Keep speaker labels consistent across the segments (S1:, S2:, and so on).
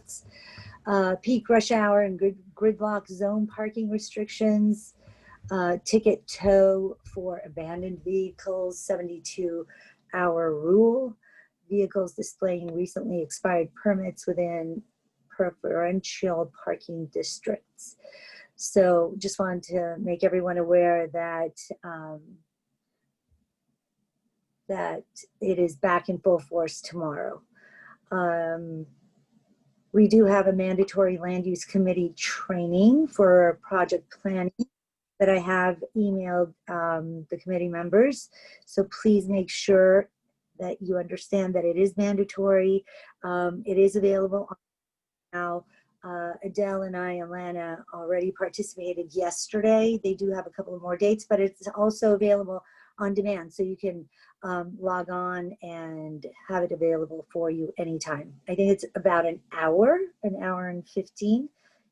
S1: districts. Peak rush hour and gridlock zone parking restrictions, ticket tow for abandoned vehicles, 72-hour rule, vehicles displaying recently expired permits within preferential parking districts. So just wanted to make everyone aware that that it is back in full force tomorrow. We do have a mandatory land use committee training for project planning that I have emailed the committee members. So please make sure that you understand that it is mandatory. It is available now. Adele and I and Lana already participated yesterday. They do have a couple of more dates, but it's also available on demand. So you can log on and have it available for you anytime. I think it's about an hour and 15.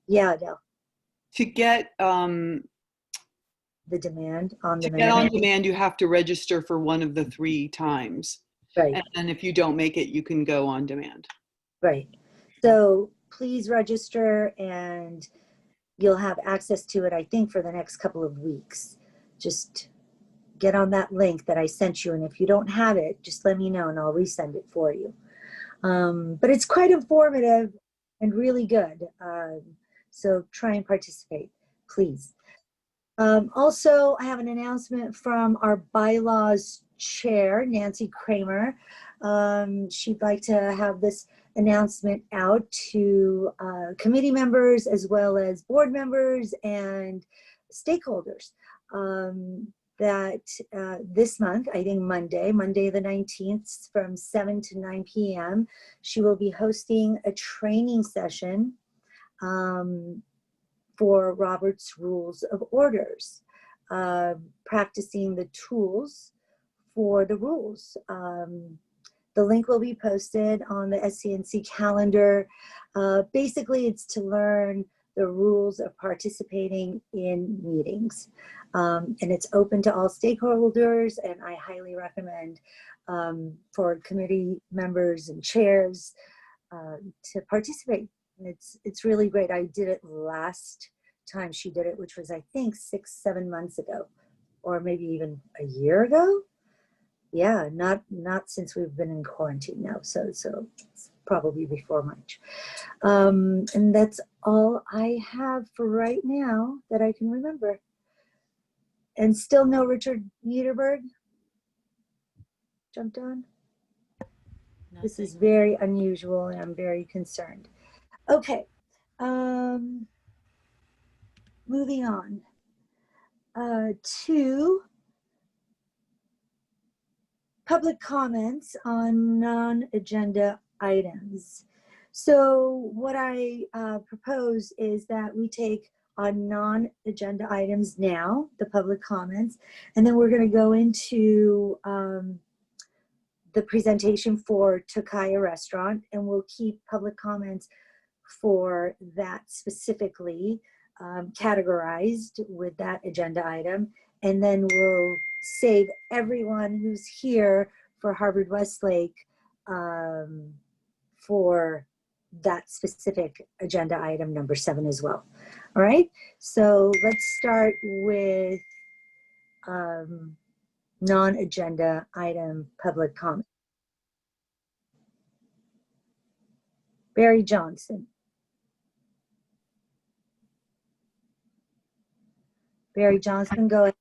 S1: Yeah, Adele.
S2: To get
S1: the demand on
S2: to
S1: demand.
S2: get on demand, you have to register for one of the 3 times.
S1: Right.
S2: And if you don't make it, you can go on demand.
S1: Right. So please register and you'll have access to it, I think, for the next couple of weeks. Just get on that link that I sent you. And if you don't have it, just let me know and I'll resend it for you. But it's quite informative and really good. So try and participate, please. Also, I have an announcement from our bylaws chair, Nancy Kramer. She'd like to have this announcement out to committee members as well as board members and stakeholders. That this month, I think Monday the 19th, from 7 to 9 p.m., she will be hosting a training session for Robert's Rules of Orders, practicing the tools for the rules. The link will be posted on the SCNC calendar. Basically, it's to learn the rules of participating in meetings. And it's open to all stakeholders, and I highly recommend for committee members and chairs to participate. It's really great. I did it last time she did it, which was, I think, 6-7 months ago, or maybe even a year ago. Yeah, not since we've been in quarantine now. So it's probably before March. And that's all I have for right now that I can remember. And still no Richard Niederberg jumped on. Nothing. This is very unusual and I'm very concerned. Okay, moving on to public comments on non-agenda items. So what I propose is that we take on non-agenda items now, the public comments, and then we're going to go into the presentation for Tokaya Restaurant, and we'll keep public comments for that specifically categorized with that agenda item, and then we'll save everyone who's here for Harvard Westlake for that specific agenda item number 7 as well. All right, so let's start with non-agenda item public comment. Barry Johnson. Barry Johnson, go ahead.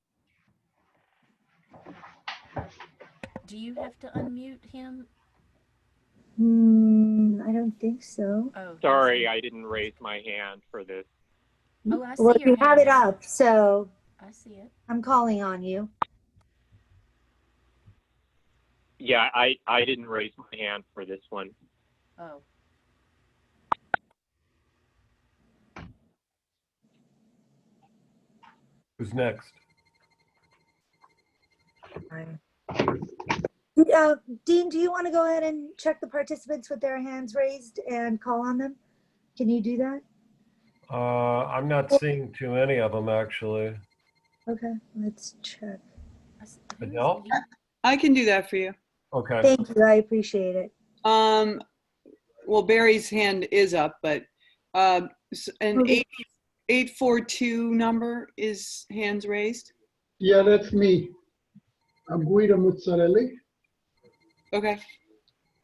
S3: Do you have to unmute him?
S1: I don't think so.
S3: Oh,
S4: sorry, I didn't raise my hand for this.
S3: Oh, I see
S1: well,
S3: your
S1: you have it
S3: hand.
S1: up, so
S3: I see it.
S1: I'm calling on you.
S4: Yeah, I didn't raise my hand for this one.
S3: Oh.
S5: Who's next?
S1: Dean, do you want to go ahead and check the participants with their hands raised and call on them? Can you do that?
S5: I'm not seeing too many of them, actually.
S1: Okay, let's check.
S5: Adele?
S2: I can do that for you.
S5: Okay.
S1: Thank you, I appreciate it.
S2: well, Barry's hand is up, but an 842 number is hands raised.
S6: Yeah, that's me. I'm Guido Muzzarelli,
S2: Okay.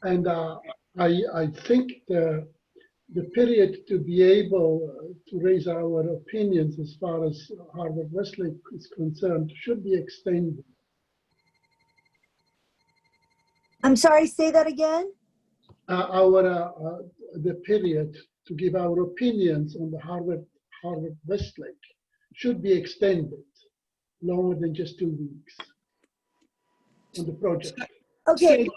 S6: and I think the period to be able to raise our opinions as far as Harvard Westlake is concerned should be extended.
S1: I'm sorry, say that again?
S6: The period to give our opinions on the Harvard Westlake should be extended longer than just 2 weeks on the project.
S1: Okay.
S2: So,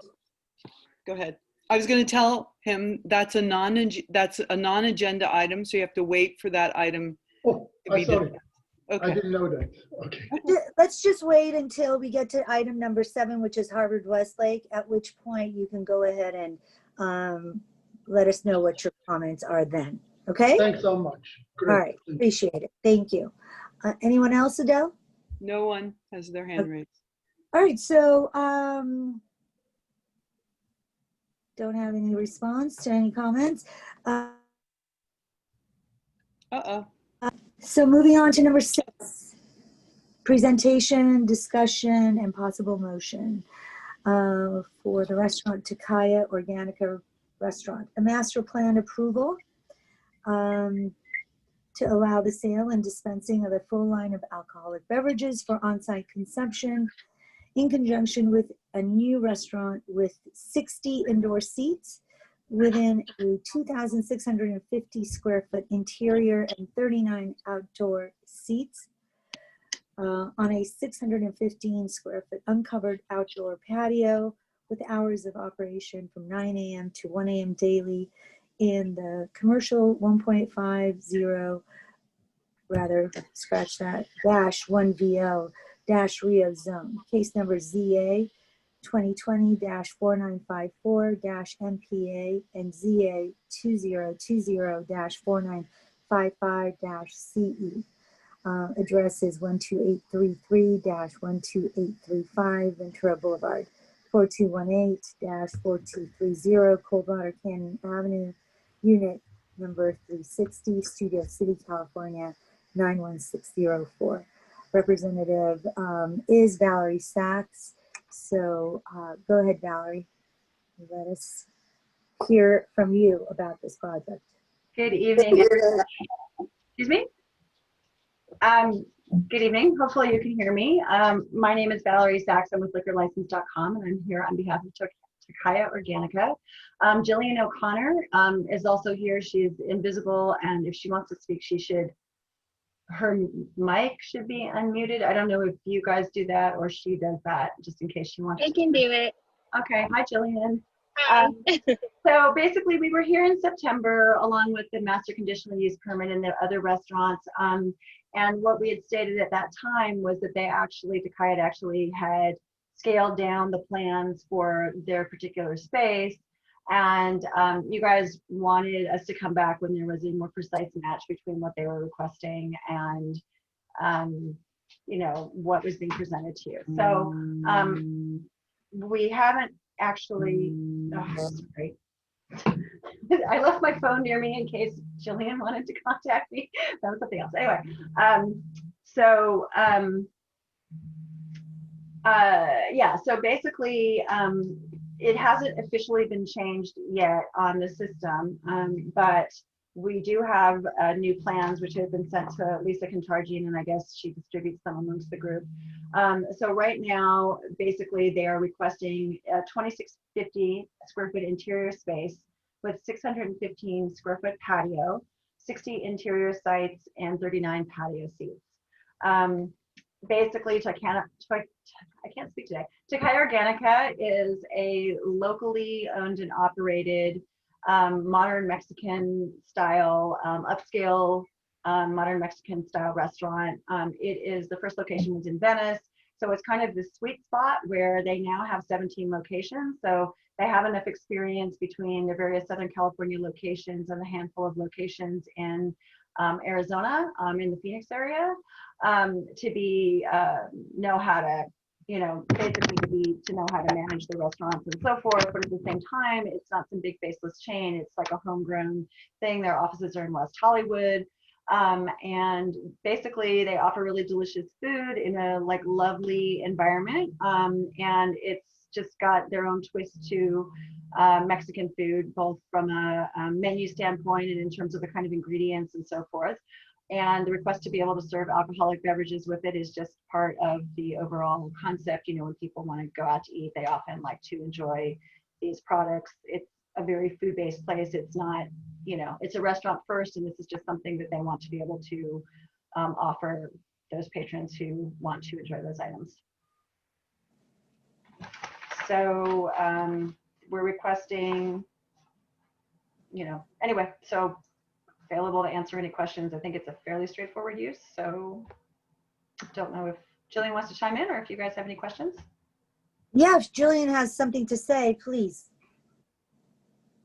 S2: go ahead. I was going to tell him that's a non-agenda item, so you have to wait for that item.
S6: Oh,
S2: to be
S6: sorry.
S2: discussed. Okay.
S6: I didn't know that. Okay.
S1: Let's just wait until we get to item number 7, which is Harvard Westlake, at which point you can go ahead and let us know what your comments are then. Okay?
S6: Thanks so much. Great.
S1: All right. Appreciate it. Thank you. Anyone else, Adele?
S2: No one has their hand raised.
S1: All right. So don't have any response to any comments. So moving on to number 6, presentation, discussion, and possible motion for the restaurant Takaya Organica Restaurant. A master plan approval to allow the sale and dispensing of a full line of alcoholic beverages for on-site consumption in conjunction with a new restaurant with 60 indoor seats within a 2,650 square foot interior and 39 outdoor seats on a 615 square foot uncovered outdoor patio with hours of operation from 9 a.m. to 1 a.m. daily in the commercial 1.50, rather, scratch that, dash 1VL dash Rio zone. Case number ZA 2020-4954-MPA and ZA 2020-4955-CE. Address is 12833-12835 Ventura Boulevard, 4218-4230 Coldwater Canyon Avenue, Unit number 360, Studio City, California, 91604. Representative is Valerie Sachs. So go ahead, Valerie. Let us hear from you about this project.
S7: Good evening. Excuse me? Good evening. Hopefully you can hear me. My name is Valerie Sachs. I'm with liquorlicense.com, and I'm here on behalf of Takaya Organica. Jillian O'Connor is also here. She is invisible, and if she wants to speak, her mic should be unmuted. I don't know if you guys do that or she does that, just in case she wants to.
S8: I can do it.
S7: Okay. Hi, Jillian.
S8: Hi.
S7: So basically, we were here in September along with the master conditional use permit and the other restaurants. And what we had stated at that time was that Takaya actually had scaled down the plans for their particular space. And you guys wanted us to come back when there was a more precise match between what they were requesting and you know, what was being presented to you. So we haven't actually, oh, sorry. I left my phone near me in case Jillian wanted to contact me. That was something else. Anyway, yeah, so basically, it hasn't officially been changed yet on the system, but we do have new plans which have been sent to Lisa Contargian, and I guess she distributes them amongst the group. So right now, basically, they are requesting a 2650 square foot interior space with 615 square foot patio, 60 interior sites, and 39 patio seats. Basically, I can't speak today. Takaya Organica is a locally owned and operated modern Mexican style, upscale modern Mexican style restaurant. It is, the first location is in Venice. So it's kind of the sweet spot where they now have 17 locations. So they have enough experience between the various Southern California locations and a handful of locations in Arizona, in the Phoenix area, to know how to you know, basically to know how to manage the restaurants and so forth. But at the same time, it's not some big faceless chain. It's like a homegrown thing. Their offices are in West Hollywood. And basically they offer really delicious food in a like lovely environment. And it's just got their own twist to Mexican food, both from a menu standpoint and in terms of the kind of ingredients and so forth. And the request to be able to serve alcoholic beverages with it is just part of the overall concept. You know, when people want to go out to eat, they often like to enjoy these products. It's a very food-based place. It's not, you know, it's a restaurant first, and this is just something that they want to be able to offer those patrons who want to enjoy those items. So we're requesting, you know, anyway, so available to answer any questions. I think it's a fairly straightforward use. So don't know if Jillian wants to chime in or if you guys have any questions.
S1: Yeah, if Jillian has something to say, please.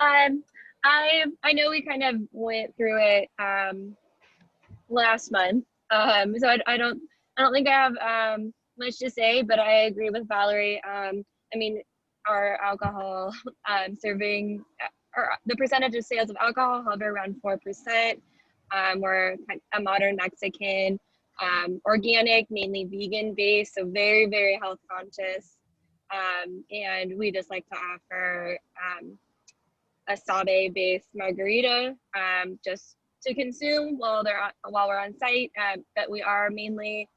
S8: I know we kind of went through it last month, so I don't think I have much to say, but I agree with Valerie. I mean, our alcohol serving, or the percentage of sales of alcohol hover around 4%. We're a modern Mexican, organic, mainly vegan based, so very, very health conscious. And we just like to offer a Sabe-based margarita just to consume while we're on site. But we are mainly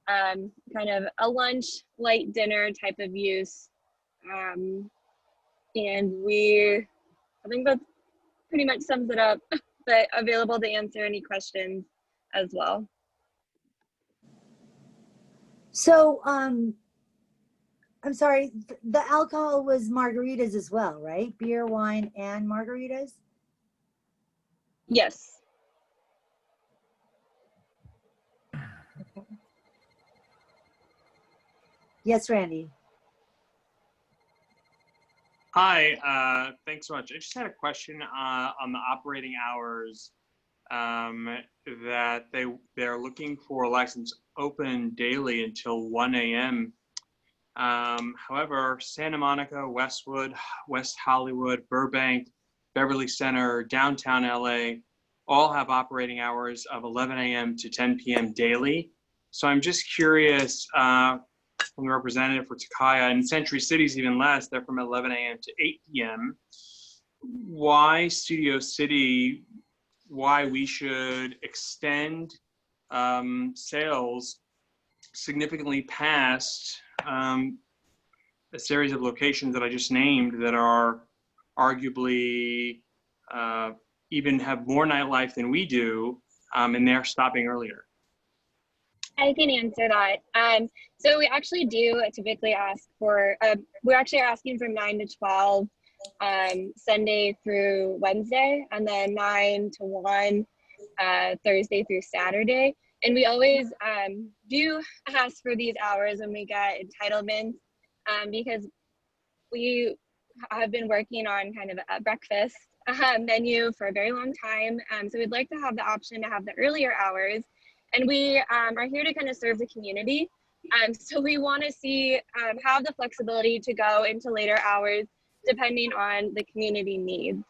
S8: kind of a lunch, light dinner type of use. And I think that pretty much sums it up, but available to answer any questions as well.
S1: So, I'm sorry, the alcohol was margaritas as well, right? Beer, wine, and margaritas?
S8: Yes.
S1: Okay. Yes, Randy.
S9: Hi, thanks so much. I just had a question on the operating hours that they're looking for a license open daily until 1 a.m. However, Santa Monica, Westwood, West Hollywood, Burbank, Beverly Center, downtown LA, all have operating hours of 11 a.m. to 10 p.m. daily. So I'm just curious, from the representative for Takaya, and Century City's even less, they're from 11 a.m. to 8 p.m. Why Studio City, why we should extend sales significantly past a series of locations that I just named that are arguably even have more nightlife than we do, and they're stopping earlier.
S8: I can answer that. So we actually do typically ask for, we're actually asking from 9 to 12, Sunday through Wednesday, and then 9 to 1, Thursday through Saturday. And we always do ask for these hours when we get entitlements, because we have been working on kind of a breakfast menu for a very long time. So we'd like to have the option to have the earlier hours. And we are here to kind of serve the community. So we want to see, have the flexibility to go into later hours depending on the community needs.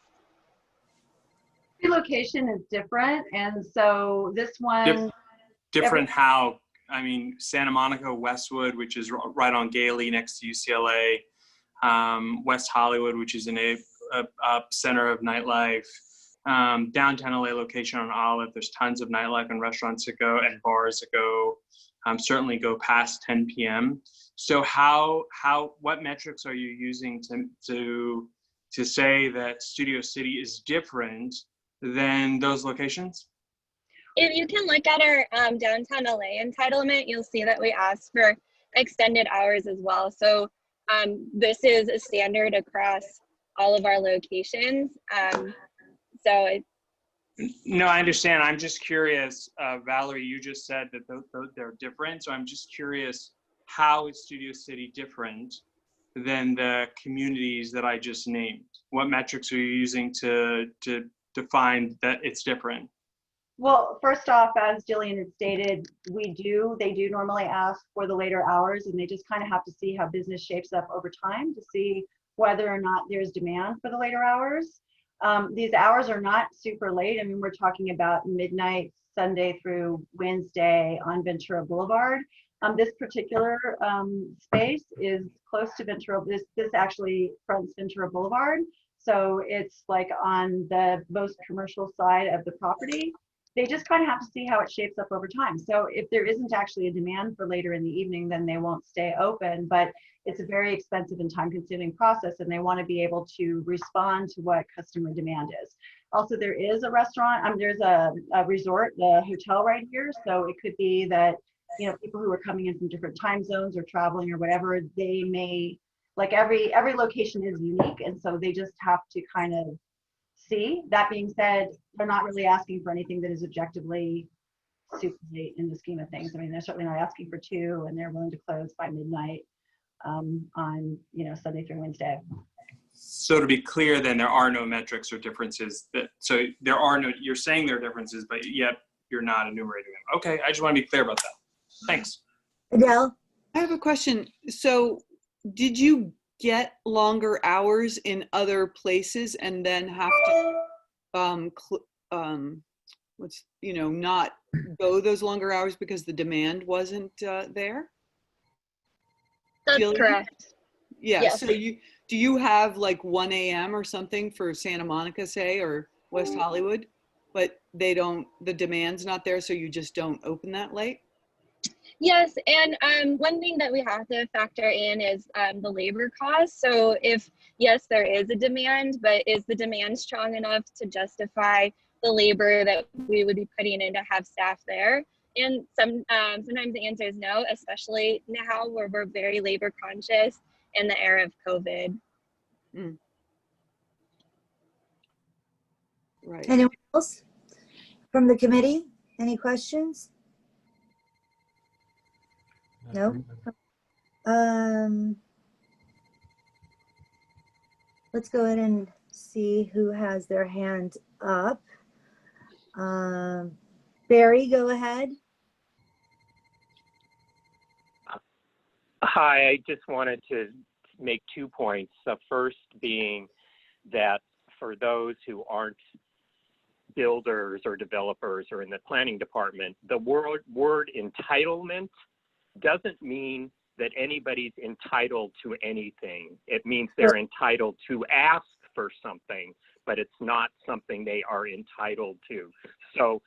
S7: The location is different. And so this one.
S9: Different how? I mean, Santa Monica, Westwood, which is right on Gailey next to UCLA, West Hollywood, which is a center of nightlife. Downtown LA location on Olive, there's tons of nightlife and restaurants that go and bars that go, certainly go past 10 p.m. So what metrics are you using to say that Studio City is different than those locations?
S8: If you can look at our downtown LA entitlement, you'll see that we ask for extended hours as well. So this is a standard across all of our locations.
S9: No, I understand. I'm just curious, Valerie, you just said that they're different. So I'm just curious, how is Studio City different than the communities that I just named? What metrics are you using to define that it's different?
S7: Well, first off, as Jillian had stated, they do normally ask for the later hours, and they just kind of have to see how business shapes up over time to see whether or not there's demand for the later hours. These hours are not super late. I mean, we're talking about midnight, Sunday through Wednesday on Ventura Boulevard. This particular space is close to Ventura. This actually fronts Ventura Boulevard. So it's like on the most commercial side of the property. They just kind of have to see how it shapes up over time. So if there isn't actually a demand for later in the evening, then they won't stay open, but it's a very expensive and time consuming process, and they want to be able to respond to what customer demand is. Also, there is a restaurant, there's a resort, the hotel right here. So it could be that, you know, people who are coming in from different time zones or traveling or whatever, they may, like every location is unique. And so they just have to kind of see. That being said, they're not really asking for anything that is objectively super late in the scheme of things. I mean, they're certainly not asking for 2, and they're willing to close by midnight on, you know, Sunday through Wednesday.
S9: So to be clear, then there are no metrics or differences. So there are no. You're saying there are differences, but yet you're not enumerating them. Okay, I just want to be clear about that. Thanks.
S1: Adele?
S2: I have a question. So did you get longer hours in other places and then have to not go those longer hours because the demand wasn't there?
S8: That's
S2: Jillian?
S8: correct.
S2: Yeah.
S8: Yes.
S2: So do you have like 1 a.m. or something for Santa Monica, say, or West Hollywood, but the demand's not there, so you just don't open that late?
S8: Yes, and one thing that we have to factor in is the labor cost. So if, yes, there is a demand, but is the demand strong enough to justify the labor that we would be putting in to have staff there? And sometimes the answer is no, especially now where we're very labor conscious in the era of COVID.
S2: Mm. Right.
S1: Anyone else from the committee? Any questions? No? Let's go ahead and see who has their hand up. Barry, go ahead.
S4: Hi, I just wanted to make 2 points. The first being that for those who aren't builders or developers or in the planning department, the word entitlement doesn't mean that anybody's entitled to anything. It means they're entitled to ask for something, but it's not something they are entitled to. So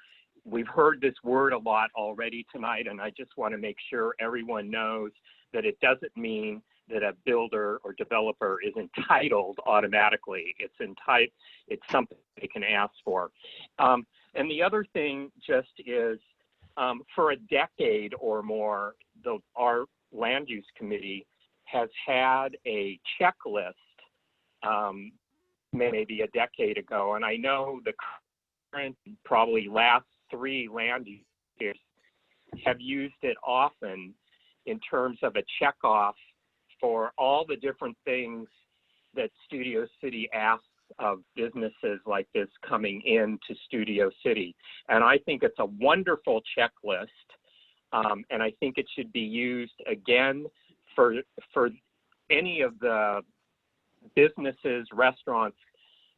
S4: we've heard this word a lot already tonight, and I just want to make sure everyone knows that it doesn't mean that a builder or developer is entitled automatically. It's something they can ask for. And the other thing just is, for a decade or more, our land use committee has had a checklist, maybe a decade ago, and I know the current, probably last 3 land use years have used it often in terms of a checkoff for all the different things that Studio City asks of businesses like this coming into Studio City. And I think it's a wonderful checklist. And I think it should be used again for any of the businesses, restaurants,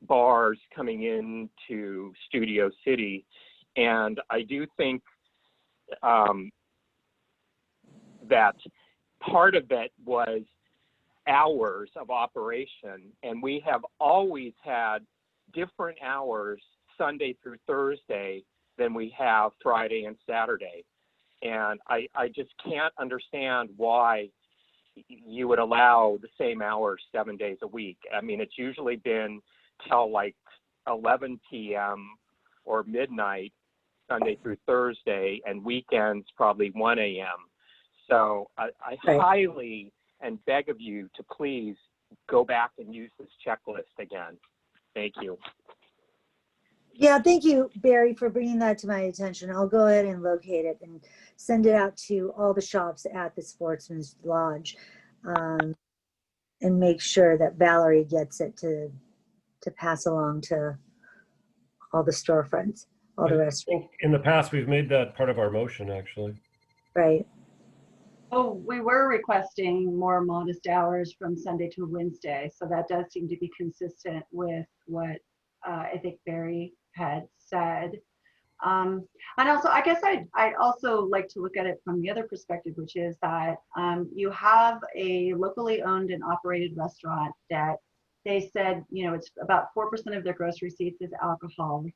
S4: bars coming into Studio City. And I do think that part of it was hours of operation, and we have always had different hours Sunday through Thursday than we have Friday and Saturday. And I just can't understand why you would allow the same hours 7 days a week. I mean, it's usually been till like 11 p.m. or midnight Sunday through Thursday, and weekends probably 1 a.m. So I highly and beg of you to please go back and use this checklist again. Thank you.
S1: Yeah, thank you, Barry, for bringing that to my attention. I'll go ahead and locate it and send it out to all the shops at the Sportsman's Lodge, and make sure that Valerie gets it to pass along to all the storefronts. all the
S5: I
S1: rest,
S5: think in the past, we've made that part of our motion, actually.
S1: right?
S7: Oh, we were requesting more modest hours from Sunday to Wednesday. So that does seem to be consistent with what I think Barry had said. And also, I guess I'd also like to look at it from the other perspective, which is that you have a locally owned and operated restaurant that they said, it's about 4% of their gross receipts is alcohol.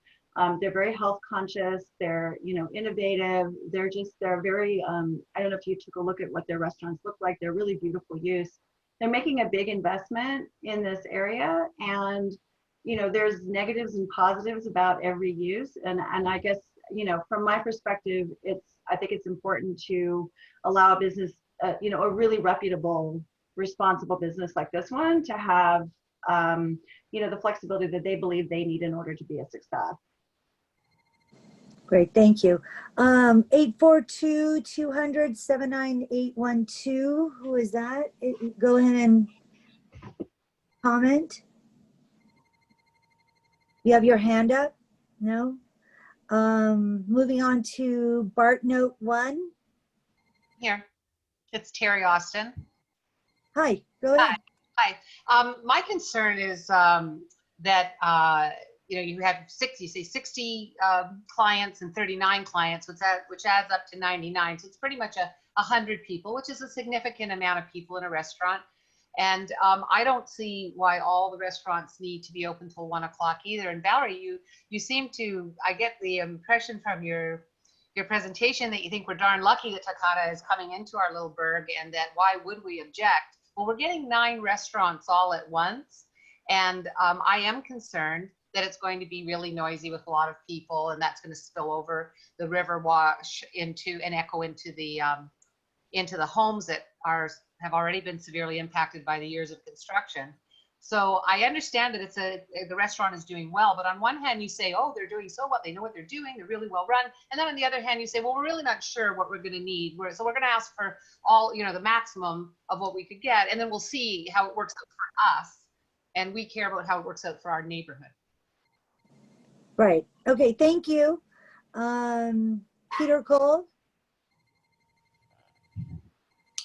S7: They're very health conscious. They're, innovative. They're very, I don't know if you took a look at what their restaurants look like. They're really beautiful use. They're making a big investment in this area, and there's negatives and positives about every use. And I guess, from my perspective, I think it's important to allow a business, a really reputable, responsible business like this one to have, the flexibility that they believe they need in order to be a success.
S1: Great, thank you. 842-200-79812. Who is that? Go ahead and comment. You have your hand up? No? Moving on to BART Note 1.
S10: Here, it's Terry Austin.
S1: Hi, go ahead.
S10: Hi. My concern is that you have 60 clients and 39 clients, which adds up to 99. So it's pretty much 100 people, which is a significant amount of people in a restaurant. And I don't see why all the restaurants need to be open till 1 o'clock either. And Valerie, you seem to, I get the impression from your presentation that you think we're darn lucky that Takata is coming into our little burg, and that why would we object? Well, we're getting 9 restaurants all at once. And I am concerned that it's going to be really noisy with a lot of people, and that's going to spill over the river wash into and echo into the homes that have already been severely impacted by the years of construction. So I understand that the restaurant is doing well, but on one hand you say, oh, they're doing so well, they know what they're doing, they're really well run. And then on the other hand, you say, well, we're really not sure what we're going to need. So we're going to ask for all, the maximum of what we could get, and then we'll see how it works out for us. And we care about how it works out for our neighborhood.
S1: Right. Okay, thank you. Peter Cole.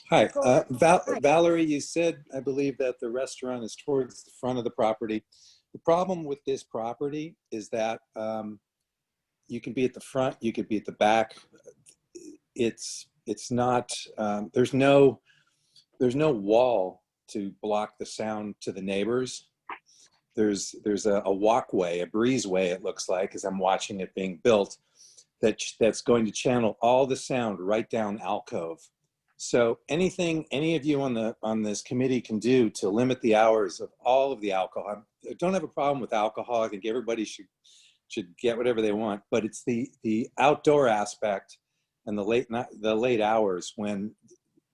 S11: Hi, Valerie, you said, I believe, that the restaurant is towards the front of the property. The problem with this property is that you can be at the front, you could be at the back. It's not, there's no wall to block the sound to the neighbors. There's a walkway, a breezeway, it looks like, as I'm watching it being built, that's going to channel all the sound right down alcove. So anything any of you on this committee can do to limit the hours of all of the alcohol. I don't have a problem with alcohol. I think everybody should get whatever they want, but it's the outdoor aspect and the late hours when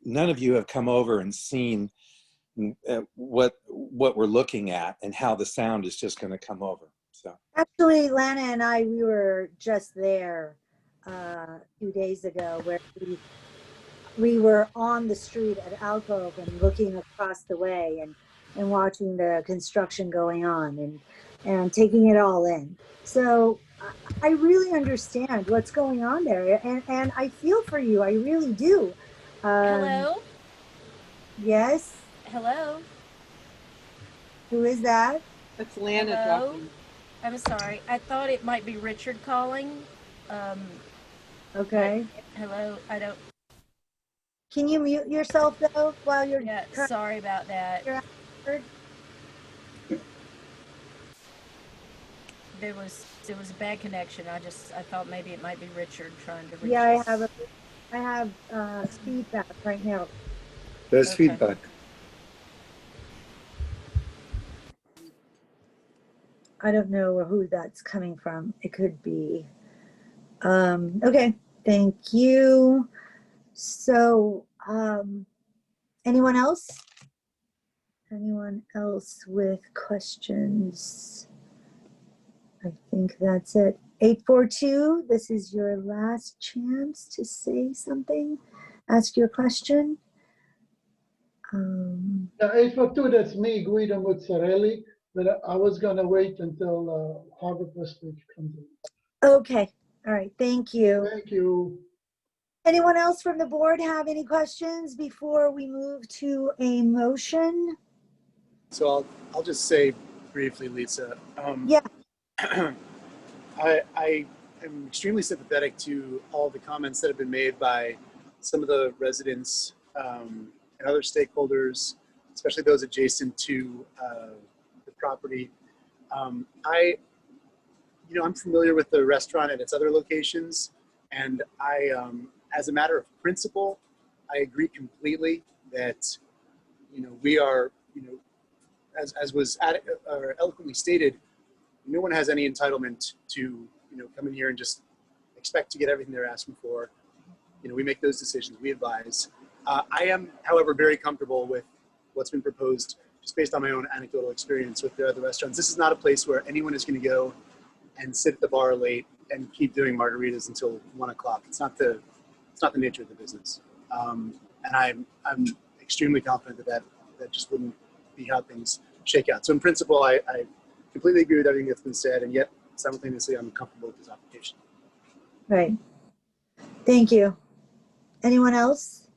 S11: none of you have come over and seen what we're looking at and how the sound is just going to come over. So
S1: actually, Lana and I, we were just there a few days ago, where we were on the street at Alcove and looking across the way and watching the construction going on and taking it all in. So I really understand what's going on there, and I feel for you. I really do.
S3: Hello?
S1: Yes.
S3: Hello?
S1: Who is that?
S2: That's Lana
S3: Hello?
S2: talking.
S3: I'm sorry. I thought it might be Richard calling.
S1: Okay.
S3: Hello? I don't...
S1: Can you mute yourself, though, while you're...
S3: Yeah, sorry about that. There was a bad connection. I thought maybe it might be Richard trying to reach us.
S1: Yeah, I have feedback right now.
S11: there's feedback.
S1: I don't know who that's coming from. It could be. Okay, thank you. So, anyone else? Anyone else with questions? I think that's it. 842, this is your last chance to say something, ask your question.
S6: 842, that's me, Guido Mozzarelli, but I was going to wait until Harvard Westlake comes in.
S1: Okay, all right, thank you.
S6: Thank you.
S1: Anyone else from the board have any questions before we move to a motion?
S12: So I'll just say briefly, Lisa.
S1: Yeah.
S12: I am extremely sympathetic to all the comments that have been made by some of the residents and other stakeholders, especially those adjacent to the property. I'm familiar with the restaurant and its other locations, and as a matter of principle, I agree completely that, we are, as was eloquently stated, no one has any entitlement to, come in here and just expect to get everything they're asking for. We make those decisions, we advise. I am, however, very comfortable with what's been proposed, just based on my own anecdotal experience with the other restaurants. This is not a place where anyone is going to go and sit at the bar late and keep doing margaritas until 1 o'clock. It's not the nature of the business. And I'm extremely confident that just wouldn't be how things shake out. So in principle, I completely agree with everything that's been said, and yet simultaneously I'm comfortable with this application.
S1: Right. Thank you. Anyone else?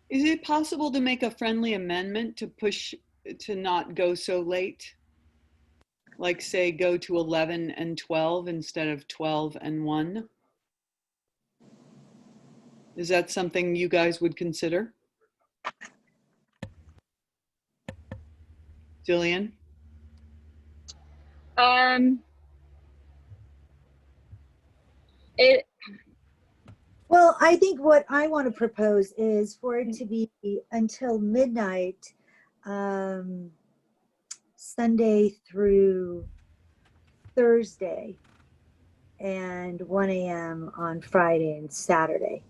S2: Is it possible to make a friendly amendment to push to not go so late? Like say go to 11 and 12 instead of 12 and 1? Is that something you guys would consider? Jillian?
S1: Well, I think what I want to propose is for it to be until midnight, Sunday through Thursday, and 1 a.m. on Friday and Saturday.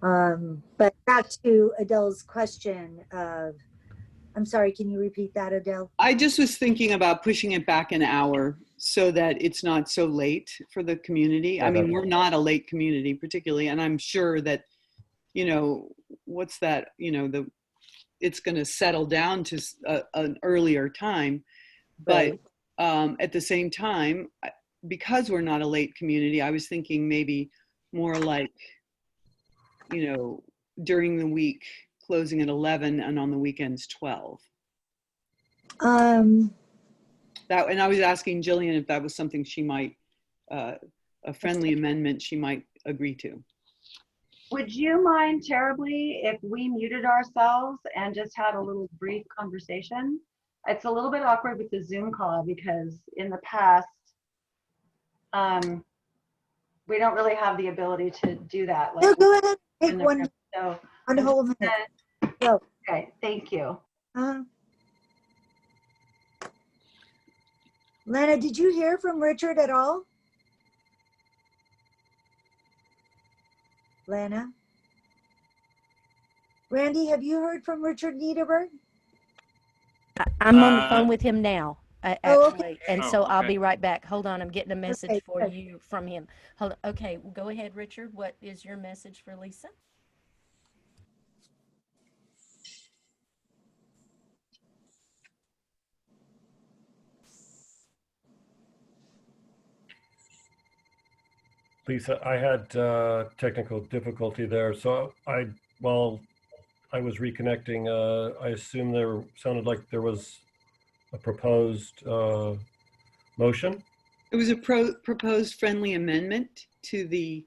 S1: But back to Adele's question of, I'm sorry, can you repeat that, Adele?
S2: I just was thinking about pushing it back an hour so that it's not so late for the community. I mean, we're not a late community particularly, and I'm sure that, what's that, it's going to settle down to an earlier time. But at the same time, because we're not a late community, I was thinking maybe more like, during the week, closing at 11 and on the weekends 12. And I was asking Jillian if that was something she might, a friendly amendment she might agree to.
S7: Would you mind terribly if we muted ourselves and just had a little brief conversation? It's a little bit awkward with the Zoom call because in the past, we don't really have the ability to do that.
S1: No, go ahead. Take one whole minute. Go.
S7: Okay, thank you.
S1: Lana, did you hear from Richard at all? Lana? Randy, have you heard from Richard Niederberg?
S3: I'm on the phone with him now, actually.
S1: Okay.
S3: And so I'll be right back. Hold on, I'm getting a message for you from him. Hold on. Okay, go ahead, Richard. What is your message for Lisa?
S5: Lisa, I had technical difficulty there. So while I was reconnecting, I assume there sounded like there was a proposed motion.
S2: It was a proposed friendly amendment to the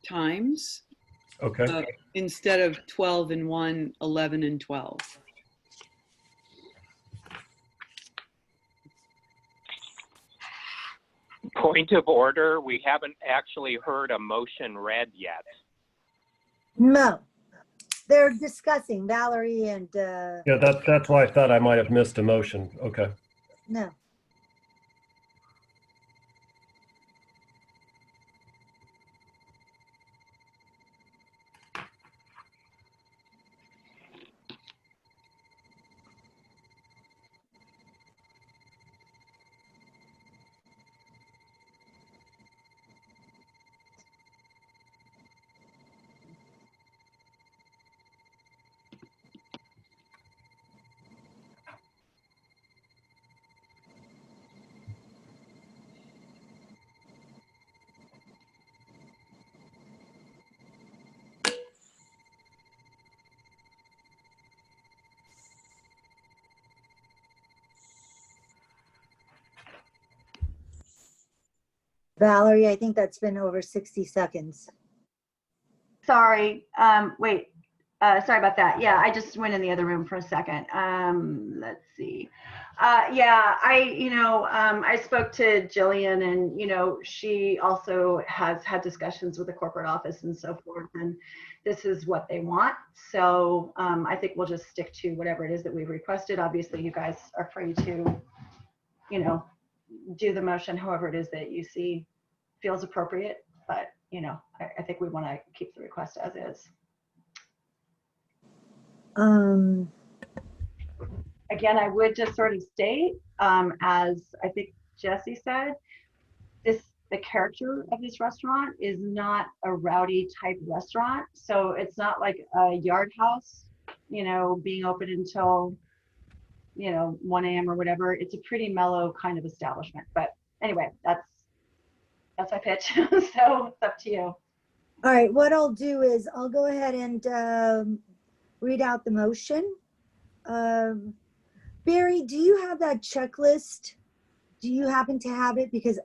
S2: times.
S5: Okay.
S2: Instead of 12 and 1, 11 and 12.
S4: Point of order, we haven't actually heard a motion read yet.
S1: No, they're discussing, Valerie and...
S5: Yeah, that's why I thought I might have missed a motion. Okay.
S1: No. Valerie, I think that's been over 60 seconds.
S7: Sorry, wait, sorry about that. Yeah, I just went in the other room for a second. Let's see. Yeah, I spoke to Jillian, and, she also has had discussions with the corporate office and so forth, and this is what they want. So I think we'll just stick to whatever it is that we've requested. Obviously, you guys are free to, do the motion however it is that you see feels appropriate, but I think we want to keep the request as is. Again, I would just sort of state, as I think Jesse said, the character of this restaurant is not a rowdy type restaurant. So it's not like a Yard House, being open until 1 a.m. or whatever. It's a pretty mellow kind of establishment. But anyway, that's my pitch. So it's up to you.
S1: All right, what I'll do is I'll go ahead and read out the motion. Barry, do you have that checklist? Do you happen to have it? Because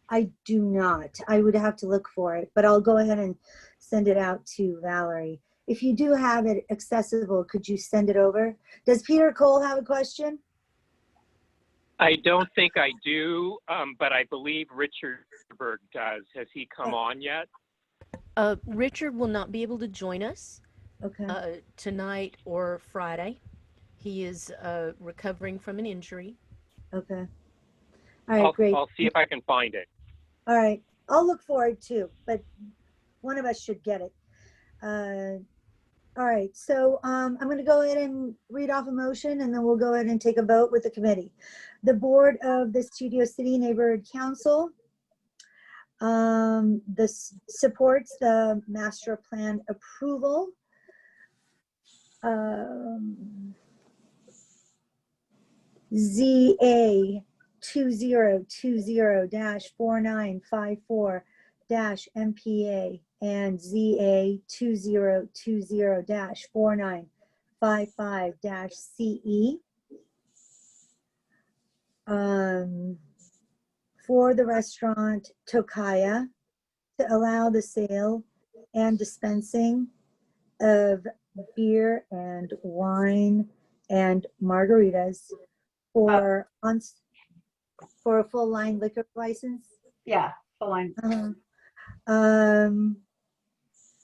S1: I do not. I would have to look for it, but I'll go ahead and send it out to Valerie. If you do have it accessible, could you send it over? Does Peter Cole have a question?
S4: I don't think I do, but I believe Richard Berg does. Has he come on yet?
S3: Richard will not be able to join us tonight or Friday. He is recovering from an injury.
S1: Okay. All right, great.
S4: I'll see if I can find it.
S1: All right. I'll look for it too, but one of us should get it. All right. So I'm going to go ahead and read off a motion, and then we'll go ahead and take a vote with the committee. The board of the Studio City Neighborhood Council supports the master plan approval. ZA 2020-4954-MPA and ZA 2020-4955-CE for the restaurant Tokaya to allow the sale and dispensing of beer and wine and margaritas for a full line liquor license.
S7: Yeah, full line.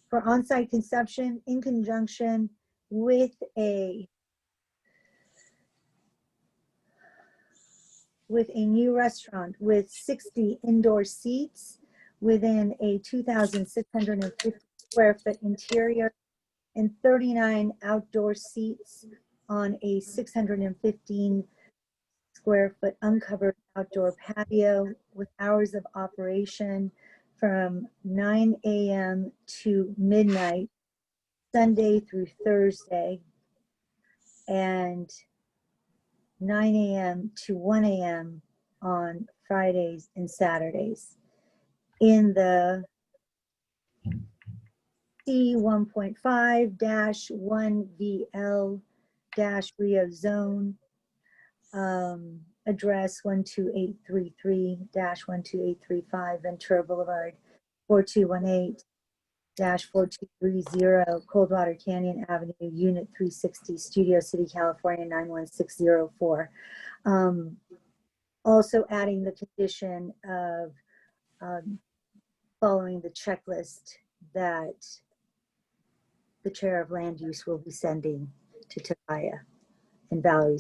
S1: For on-site consumption in conjunction with a new restaurant with 60 indoor seats within a 2,650 square foot interior and 39 outdoor seats on a 615 square foot uncovered outdoor patio with hours of operation from 9 a.m. to midnight, Sunday through Thursday, and 9 a.m. to 1 a.m. on Fridays and Saturdays in the C1.5-1VL-Rio zone, address 12833-12835 Ventura Boulevard, 4218-4230 Coldwater Canyon Avenue, Unit 360, Studio City, California 91604. Also adding the condition of following the checklist that the chair of land use will be sending to Takaya and Valerie.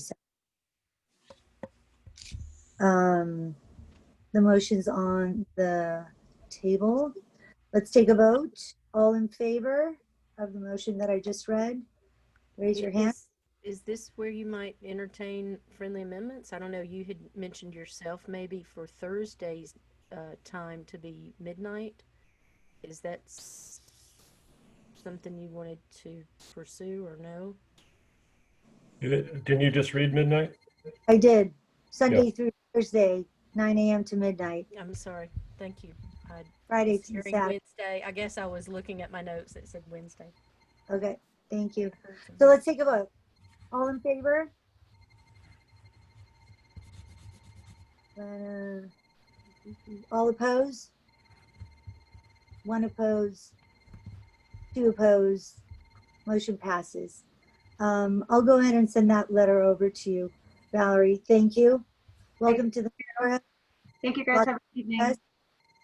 S1: The motion's on the table. Let's take a vote. All in favor of the motion that I just read, raise your hand.
S3: Is this where you might entertain friendly amendments? I don't know. You had mentioned yourself maybe for Thursday's time to be midnight. Is that something you wanted to pursue or no?
S5: Didn't you just read midnight?
S1: I did. Sunday through Thursday, 9 a.m. to midnight.
S3: I'm sorry. Thank you.
S1: Friday to Saturday.
S3: Wednesday. I guess I was looking at my notes that said Wednesday.
S1: Okay. Thank you. So let's take a vote. All in favor? All opposed? 1 opposed, 2 opposed, motion passes. I'll go ahead and send that letter over to you, Valerie. Thank you. Welcome to the neighborhood.
S7: Thank you guys. Have a good evening.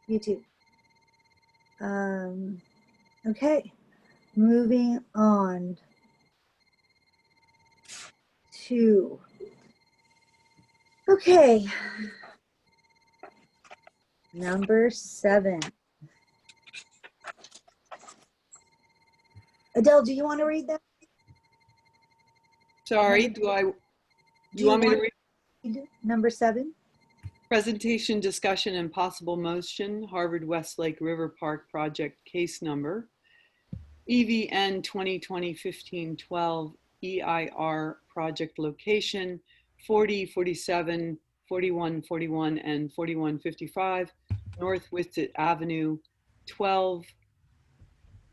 S1: You too. Okay, moving on to, okay, number 7. Adele, do you want to read that?
S2: Sorry, do you want me to read?
S1: Number 7?
S2: Presentation, discussion, and possible motion, Harvard Westlake River Park Project case number, EVN 2020-15-12, EIR project location, 40, 47, 41, 41, and 4155, North Whitsett Avenue, 12,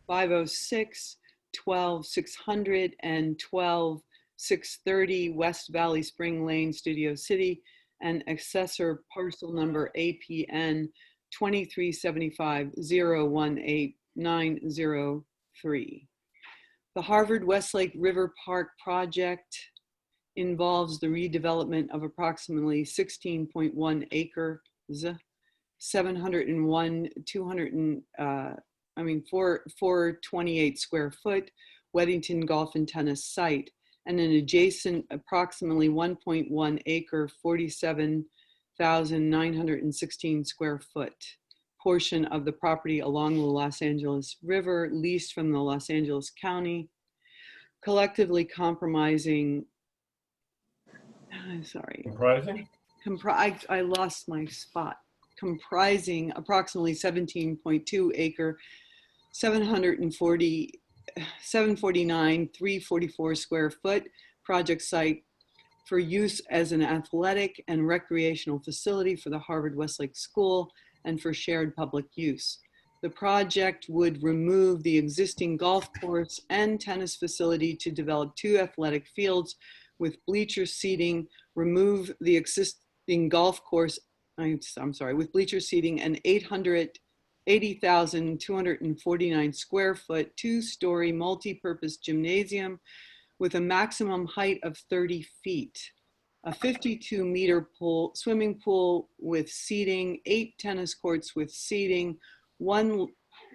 S2: 506, 12, 600, and 12, 630 West Valley Spring Lane, Studio City, and accessor parcel number APN 2375-018-903. The Harvard Westlake River Park project involves the redevelopment of approximately 16.1 acres, 428 square foot Weddington Golf and Tennis site, and an adjacent approximately 1.1 acre, 47,916 square foot portion of the property along the Los Angeles River, leased from the Los Angeles County, collectively comprising, I lost my spot, comprising approximately 17.2 acre, 749,344 square foot project site for use as an athletic and recreational facility for the Harvard Westlake School and for shared public use. The project would remove the existing golf course and tennis facility to develop 2 athletic fields with bleacher seating, remove the existing golf course, with bleacher seating and 80,249 square foot, 2-story multi-purpose gymnasium with a maximum height of 30 feet, a 52-meter swimming pool with seating, 8 tennis courts with seating, 1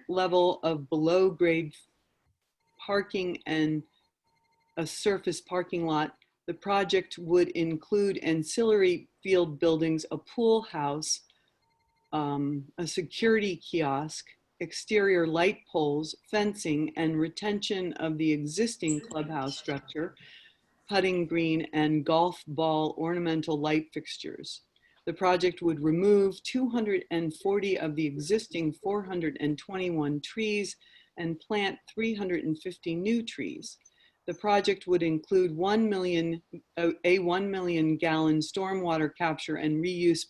S2: level of below-grade parking and a surface parking lot. The project would include ancillary field buildings, a pool house, a security kiosk, exterior light poles, fencing, and retention of the existing clubhouse structure, putting green, and golf ball ornamental light fixtures. The project would remove 240 of the existing 421 trees and plant 350 new trees. The project would include a 1 million gallon stormwater capture and reuse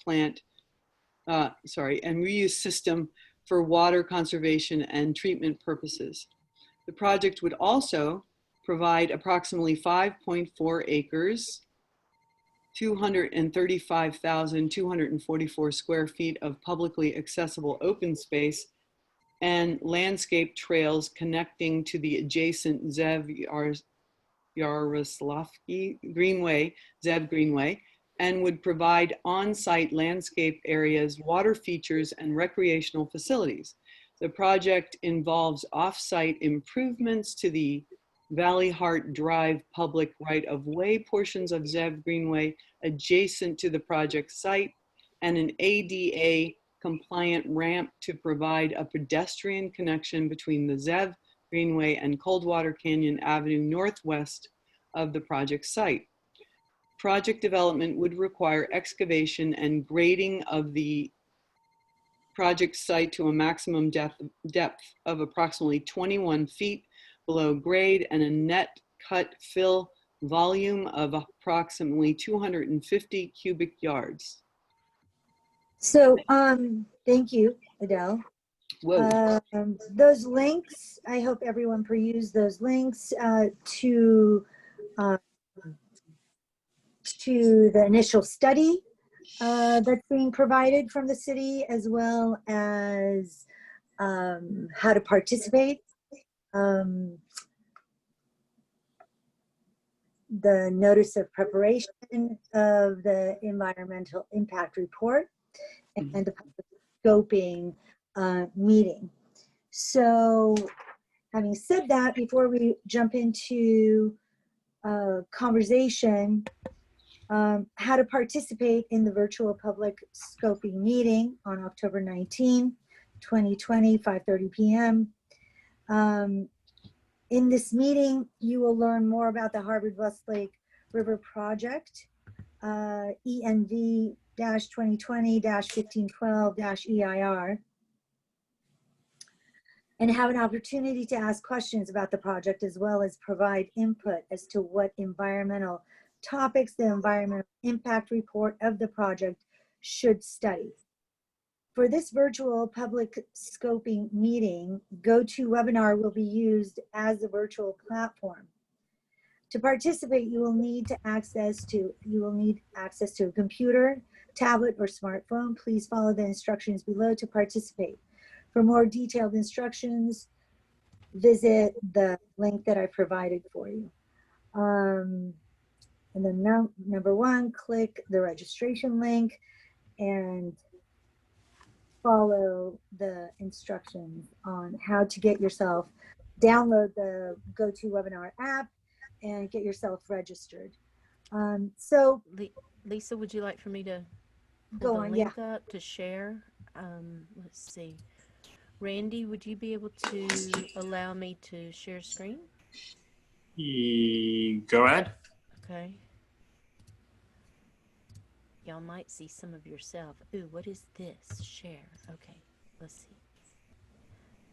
S2: reuse system for water conservation and treatment purposes. The project would also provide approximately 5.4 acres, 235,244 square feet of publicly accessible open space and landscape trails connecting to the adjacent Zev Yaroslavsky Greenway, Zev Greenway, and would provide on-site landscape areas, water features, and recreational facilities. The project involves off-site improvements to the Valley Heart Drive public right-of-way portions of Zev Greenway adjacent to the project site, and an ADA compliant ramp to provide a pedestrian connection between the Zev Greenway and Coldwater Canyon Avenue northwest of the project site. Project development would require excavation and grading of the project site to a maximum depth of approximately 21 feet below grade and a net cut fill volume of approximately 250 cubic yards.
S1: So, thank you, Adele. Those links, I hope everyone perused those links to the initial study that's being provided from the city, as well as how to participate, the notice of preparation of the environmental impact report, and the public scoping meeting. So having said that, before we jump into conversation, how to participate in the virtual public scoping meeting on October 19, 2020, 5:30 p.m. In this meeting, you will learn more about the Harvard-Westlake River Project, ENV-2020-1512-EIR, and have an opportunity to ask questions about the project, as well as provide input as to what environmental topics the environmental impact report of the project should study. For this virtual public scoping meeting, GoToWebinar will be used as a virtual platform. To participate, you will need access to a computer, tablet, or smartphone. Please follow the instructions below to participate. For more detailed instructions, visit the link that I provided for you. And then number one, click the registration link and follow the instructions on how to get yourself, download the GoToWebinar app and get yourself registered. So
S3: Lisa, would you like for me to
S1: go
S3: pull the
S1: on,
S3: link up to share? Let's see. Randy, would you be able to allow me to share screen?
S9: Go ahead.
S3: Okay. Y'all might see some of yourself. Ooh, what is this? Share. Okay, let's see.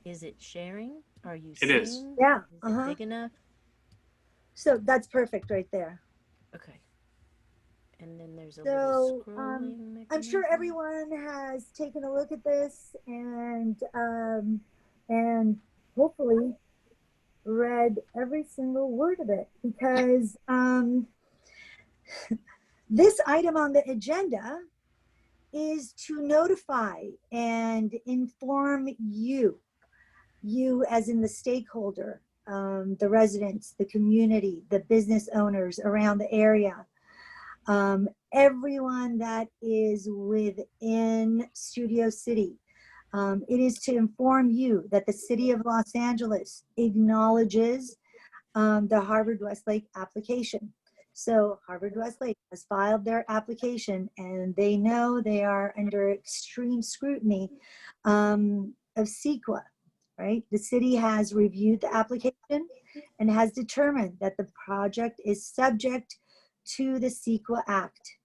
S3: Is it sharing? Are you seeing?
S9: It is.
S1: Yeah.
S3: Is it big enough?
S1: So that's perfect right there.
S3: Okay. And then there's a
S1: So
S3: little scrolling mechanism.
S1: I'm sure everyone has taken a look at this and hopefully read every single word of it, because this item on the agenda is to notify and inform you as in the stakeholder, the residents, the community, the business owners around the area, everyone that is within Studio City. It is to inform you that the City of Los Angeles acknowledges the Harvard-Westlake application. So Harvard-Westlake has filed their application, and they know they are under extreme scrutiny of CEQA, right? The city has reviewed the application and has determined that the project is subject to the CEQA Act.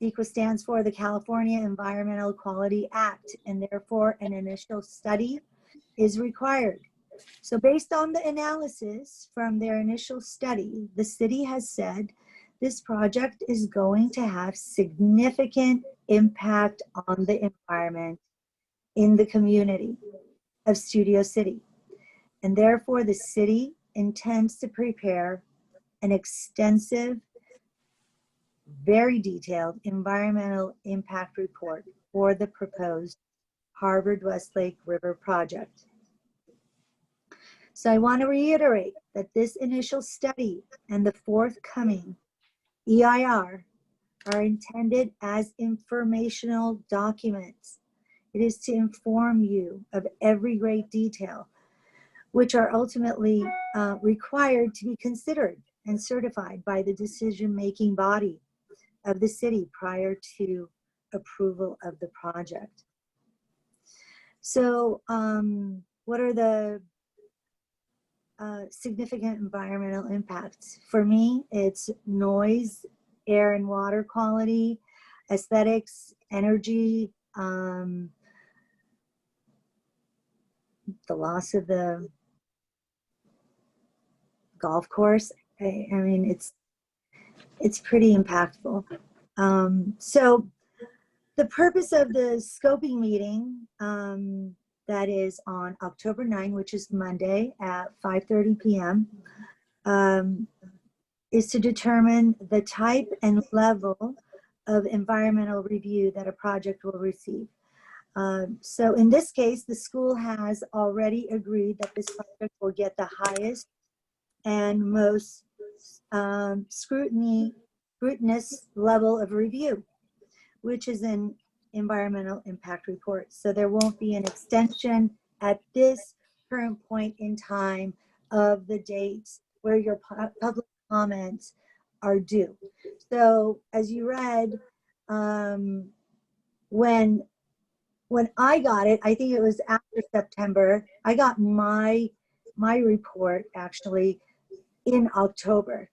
S1: CEQA stands for the California Environmental Quality Act, and therefore an initial study is required. So based on the analysis from their initial study, the city has said this project is going to have significant impact on the environment in the community of Studio City. And therefore the city intends to prepare an extensive, very detailed environmental impact report for the proposed Harvard-Westlake River project. So I want to reiterate that this initial study and the forthcoming EIR are intended as informational documents. It is to inform you of every great detail, which are ultimately required to be considered and certified by the decision-making body of the city prior to approval of the project. So what are the significant environmental impacts? For me, it's noise, air and water quality, aesthetics, energy, the loss of the golf course. I mean, it's pretty impactful. So the purpose of the scoping meeting that is on October 9, which is Monday at 5:30 p.m., is to determine the type and level of environmental review that a project will receive. So in this case, the school has already agreed that this project will get the highest and most scrutinous level of review, which is an environmental impact report. So there won't be an extension at this current point in time of the dates where your public comments are due. So as you read, when I got it, I think it was after September, I got my report actually in October.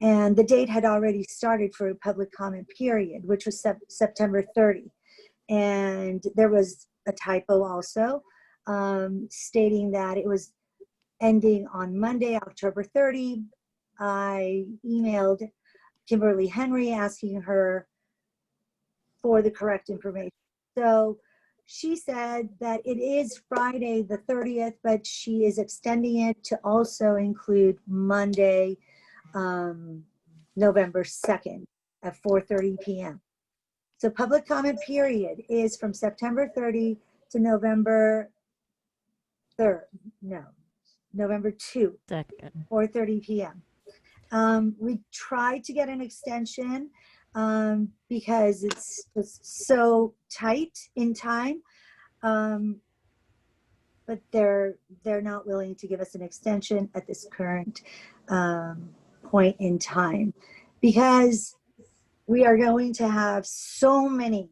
S1: And the date had already started for a public comment period, which was September 30. And there was a typo also stating that it was ending on Monday, October 30. I emailed Kimberly Henry asking her for the correct information. So she said that it is Friday the 30th, but she is extending it to also include Monday, November 2nd at 4:30 p.m. So public comment period is from September 30 to November 3rd. No, November 2, 4:30 p.m. We tried to get an extension because it's so tight in time, but they're not willing to give us an extension at this current point in time, because we are going to have so many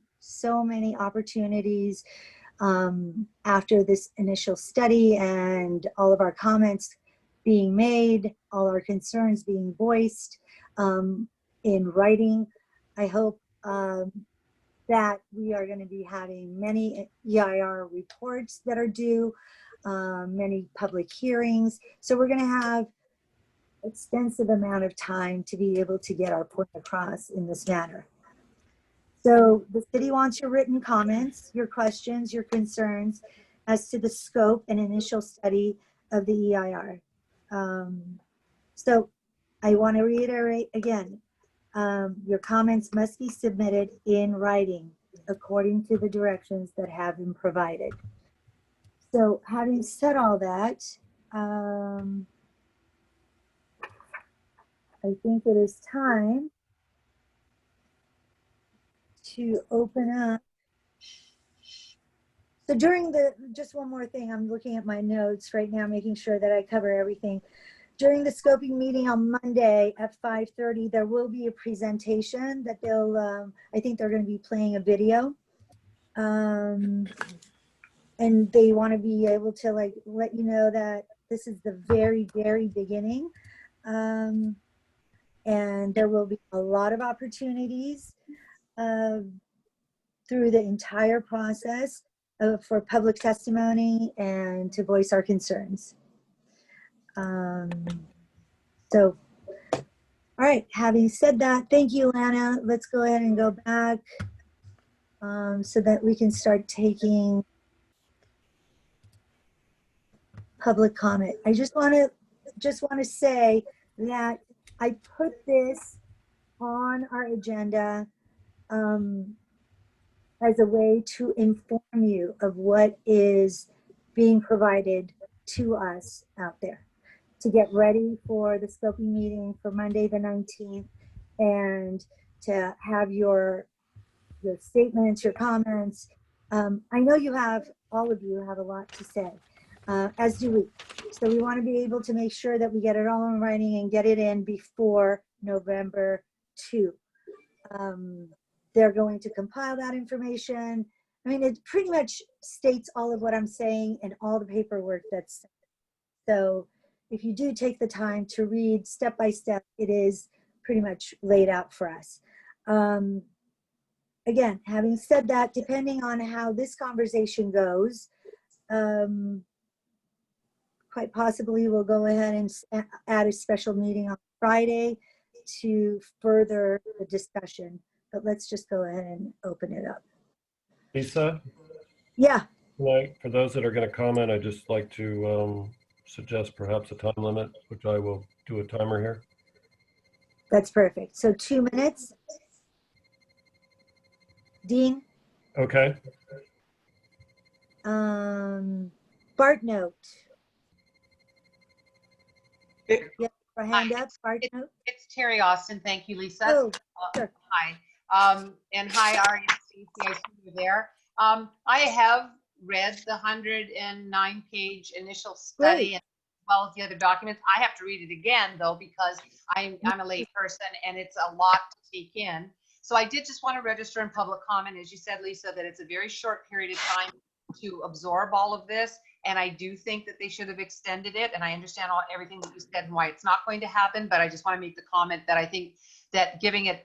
S1: opportunities after this initial study and all of our comments being made, all our concerns being voiced in writing. I hope that we are going to be having many EIR reports that are due, many public hearings. So we're going to have extensive amount of time to be able to get our point across in this manner. So the city wants your written comments, your questions, your concerns as to the scope and initial study of the EIR. So I want to reiterate again, your comments must be submitted in writing according to the directions that have been provided. So having said all that, I think it is time to open up. So during just one more thing, I'm looking at my notes right now, making sure that I cover everything. During the scoping meeting on Monday at 5:30, there will be a presentation that they'll, I think they're going to be playing a video. And they want to be able to like let you know that this is the very, very beginning. And there will be a lot of opportunities through the entire process for public testimony and to voice our concerns. So, all right, having said that, thank you, Lana. Let's go ahead and go back so that we can start taking public comment. I just want to say that I put this on our agenda as a way to inform you of what is being provided to us out there, to get ready for the scoping meeting for Monday the 19th, and to have your statements, your comments. I know all of you have a lot to say, as do we. So we want to be able to make sure that we get it all in writing and get it in before November 2. They're going to compile that information. I mean, it pretty much states all of what I'm saying and all the paperwork that's. So if you do take the time to read step by step, it is pretty much laid out for us. Again, having said that, depending on how this conversation goes, quite possibly we'll go ahead and add a special meeting on Friday to further the discussion. But let's just go ahead and open it up.
S5: Lisa?
S1: Yeah.
S5: For those that are going to comment, I'd just like to suggest perhaps a time limit, which I will do a timer here.
S1: That's perfect. So 2 minutes. Dean?
S5: Okay.
S1: Bart Note.
S2: Eh.
S1: Yeah, for hand up, Bart Note.
S10: It's Terry Austin. Thank you, Lisa.
S1: Oh, sure.
S10: Hi. And hi, Ari and Stacey. I see you there. I have read the 109-page initial study as well as the other documents. I have to read it again, though, because I'm a lay person and it's a lot to take in. So I did just want to register in public comment, as you said, Lisa, that it's a very short period of time to absorb all of this. And I do think that they should have extended it. And I understand everything that you said and why it's not going to happen. But I just want to make the comment that I think that giving it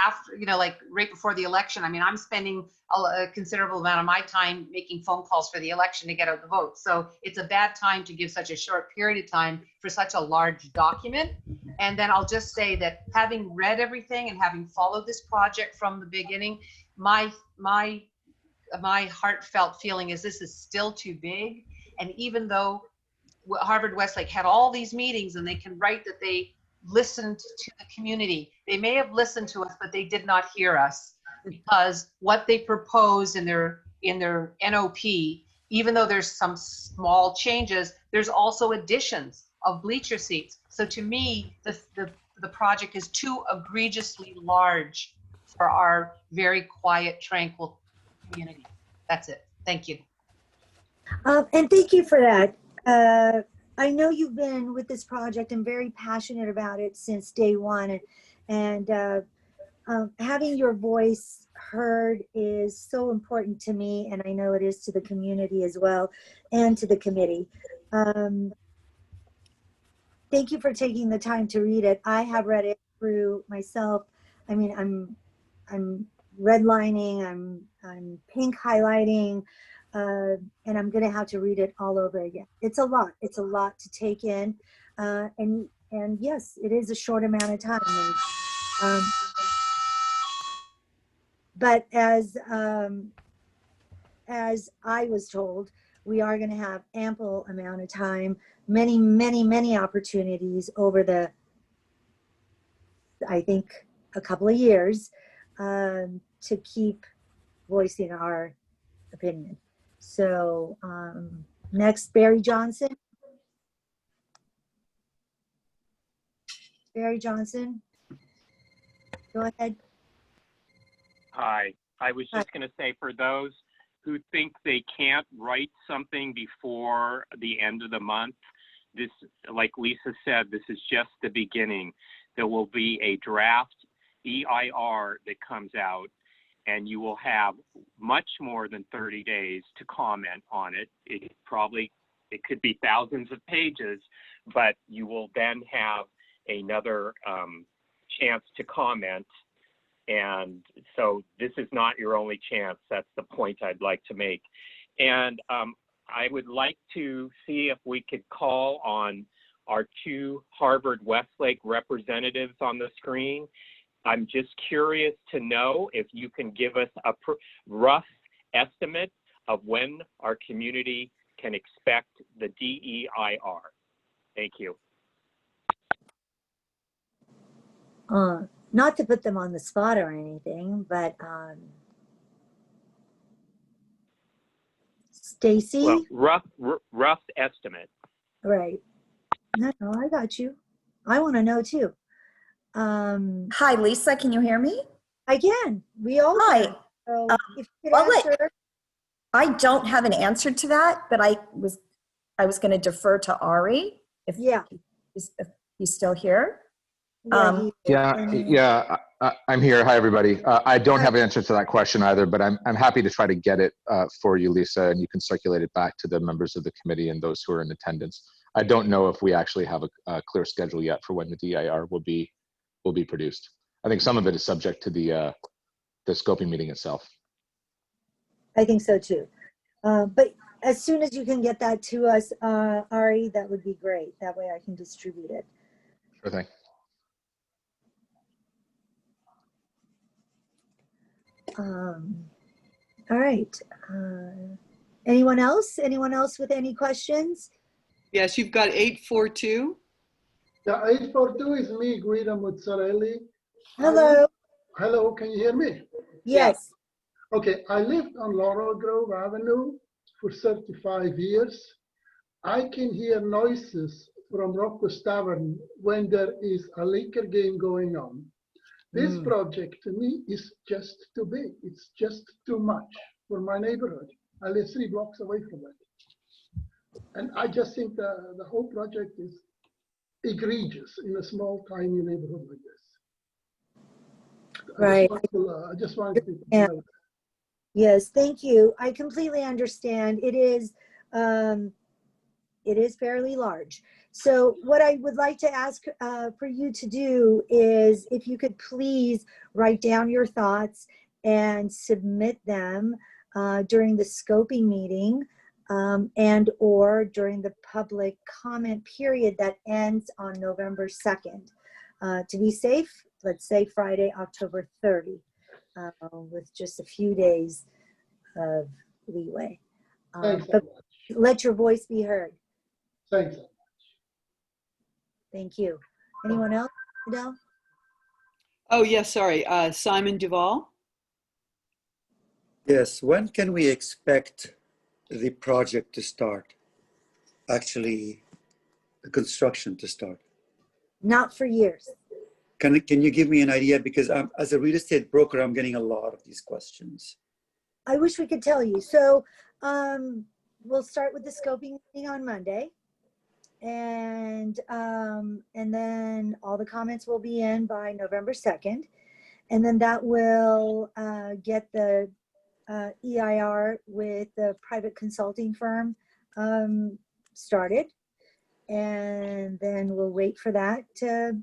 S10: after, like right before the election, I mean, I'm spending a considerable amount of my time making phone calls for the election to get out the vote. So it's a bad time to give such a short period of time for such a large document. And then I'll just say that having read everything and having followed this project from the beginning, my heartfelt feeling is this is still too big. And even though Harvard Westlake had all these meetings and they can write that they listened to the community, they may have listened to us, but they did not hear us, because what they proposed in their NOP, even though there's some small changes, there's also additions of bleacher seats. So to me, the project is too egregiously large for our very quiet, tranquil community. That's it. Thank you.
S1: And thank you for that. I know you've been with this project and very passionate about it since day one. And having your voice heard is so important to me, and I know it is to the community as well, and to the committee. Thank you for taking the time to read it. I have read it through myself. I mean, I'm redlining, I'm pink highlighting, and I'm gonna have to read it all over again. It's a lot to take in, and yes, it is a short amount of time. And, but as I was told, we are gonna have ample amount of time, many opportunities over the, I think, a couple of years, to keep voicing our opinion. So next, Barry Johnson. Barry Johnson, go ahead.
S4: Hi, I was just going to say, for those who think they can't write something before the end of the month, this, like Lisa said, this is just the beginning. There will be a draft EIR that comes out, and you will have much more than 30 days to comment on it. It could be thousands of pages, but you will then have another chance to comment. And so this is not your only chance. That's the point I'd like to make. And I would like to see if we could call on our two Harvard Westlake representatives on the screen. I'm just curious to know if you can give us a rough estimate of when our community can expect the DEIR. Thank you.
S1: Not to put them on the spot or anything, but Stacy?
S4: Well, rough estimate.
S1: Right. No, I got you. I want to know too.
S13: Hi, Lisa, can you hear me?
S1: I can. We all
S13: Hi.
S1: can. So if you could answer.
S13: I don't have an answer to that, but I was going to defer to Ari if he's still here.
S14: I'm here. Hi, everybody. I don't have an answer to that question either, but I'm happy to try to get it for you, Lisa, and you can circulate it back to the members of the committee and those who are in attendance. I don't know if we actually have a clear schedule yet for when the DIR will be produced. I think some of it is subject to the scoping meeting itself.
S1: I think so too. But as soon as you can get that to us, Ari, that would be great. That way I can distribute it.
S14: Sure thing.
S1: All right. Anyone else? Anyone else with any questions?
S2: Yes, you've got 842.
S6: Yeah, 842 is me, Guido Mozzarelli.
S1: Hello.
S6: Hello, can you hear me?
S1: Yes.
S6: Okay, I lived on Laurel Grove Avenue for 35 years. I can hear noises from Rocco's Tavern when there is a liquor game going on. This project to me is just too big. It's just too much for my neighborhood. I live 3 blocks away from it. And I just think the whole project is egregious in a small, tiny neighborhood like this.
S1: Right.
S6: I just wanted to
S1: Yeah.
S6: know.
S1: Yes, thank you. I completely understand. It is fairly large. So what I would like to ask for you to do is if you could please write down your thoughts and submit them during the scoping meeting and or during the public comment period that ends on November 2nd. To be safe, let's say Friday, October 30, with just a few days of leeway.
S6: Thanks
S1: But
S6: so much.
S1: let your voice be heard.
S6: Thanks so much.
S1: Thank you. Anyone else? Adele?
S2: Oh, yes, sorry. Simon Duval?
S15: Yes, when can we expect the project to start? Actually, the construction to start?
S1: Not for years.
S15: Can you give me an idea? Because as a real estate broker, I'm getting a lot of these questions.
S1: I wish we could tell you. So we'll start with the scoping meeting on Monday. And then all the comments will be in by November 2nd. And then that will get the EIR with the private consulting firm started. And then we'll wait for that to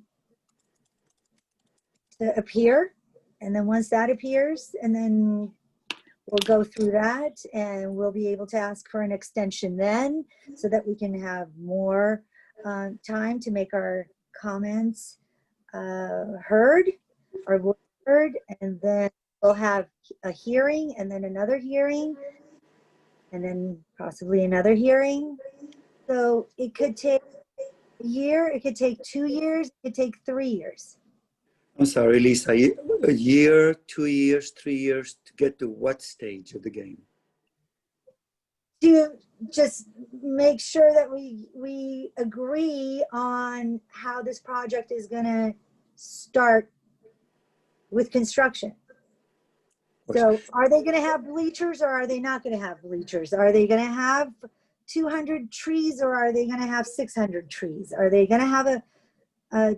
S1: appear. And then once that appears, and then we'll go through that and we'll be able to ask for an extension then so that we can have more time to make our comments heard, our voice heard, and then we'll have a hearing and then another hearing and then possibly another hearing. So it could take a year, it could take 2 years, it could take 3 years.
S15: I'm sorry, Lisa, a year, 2 years, 3 years to get to what stage of the game?
S1: To just make sure that we agree on how this project is going to start with construction. So are they going to have bleachers or are they not going to have bleachers? Are they going to have 200 trees or are they going to have 600 trees? Are they going to have a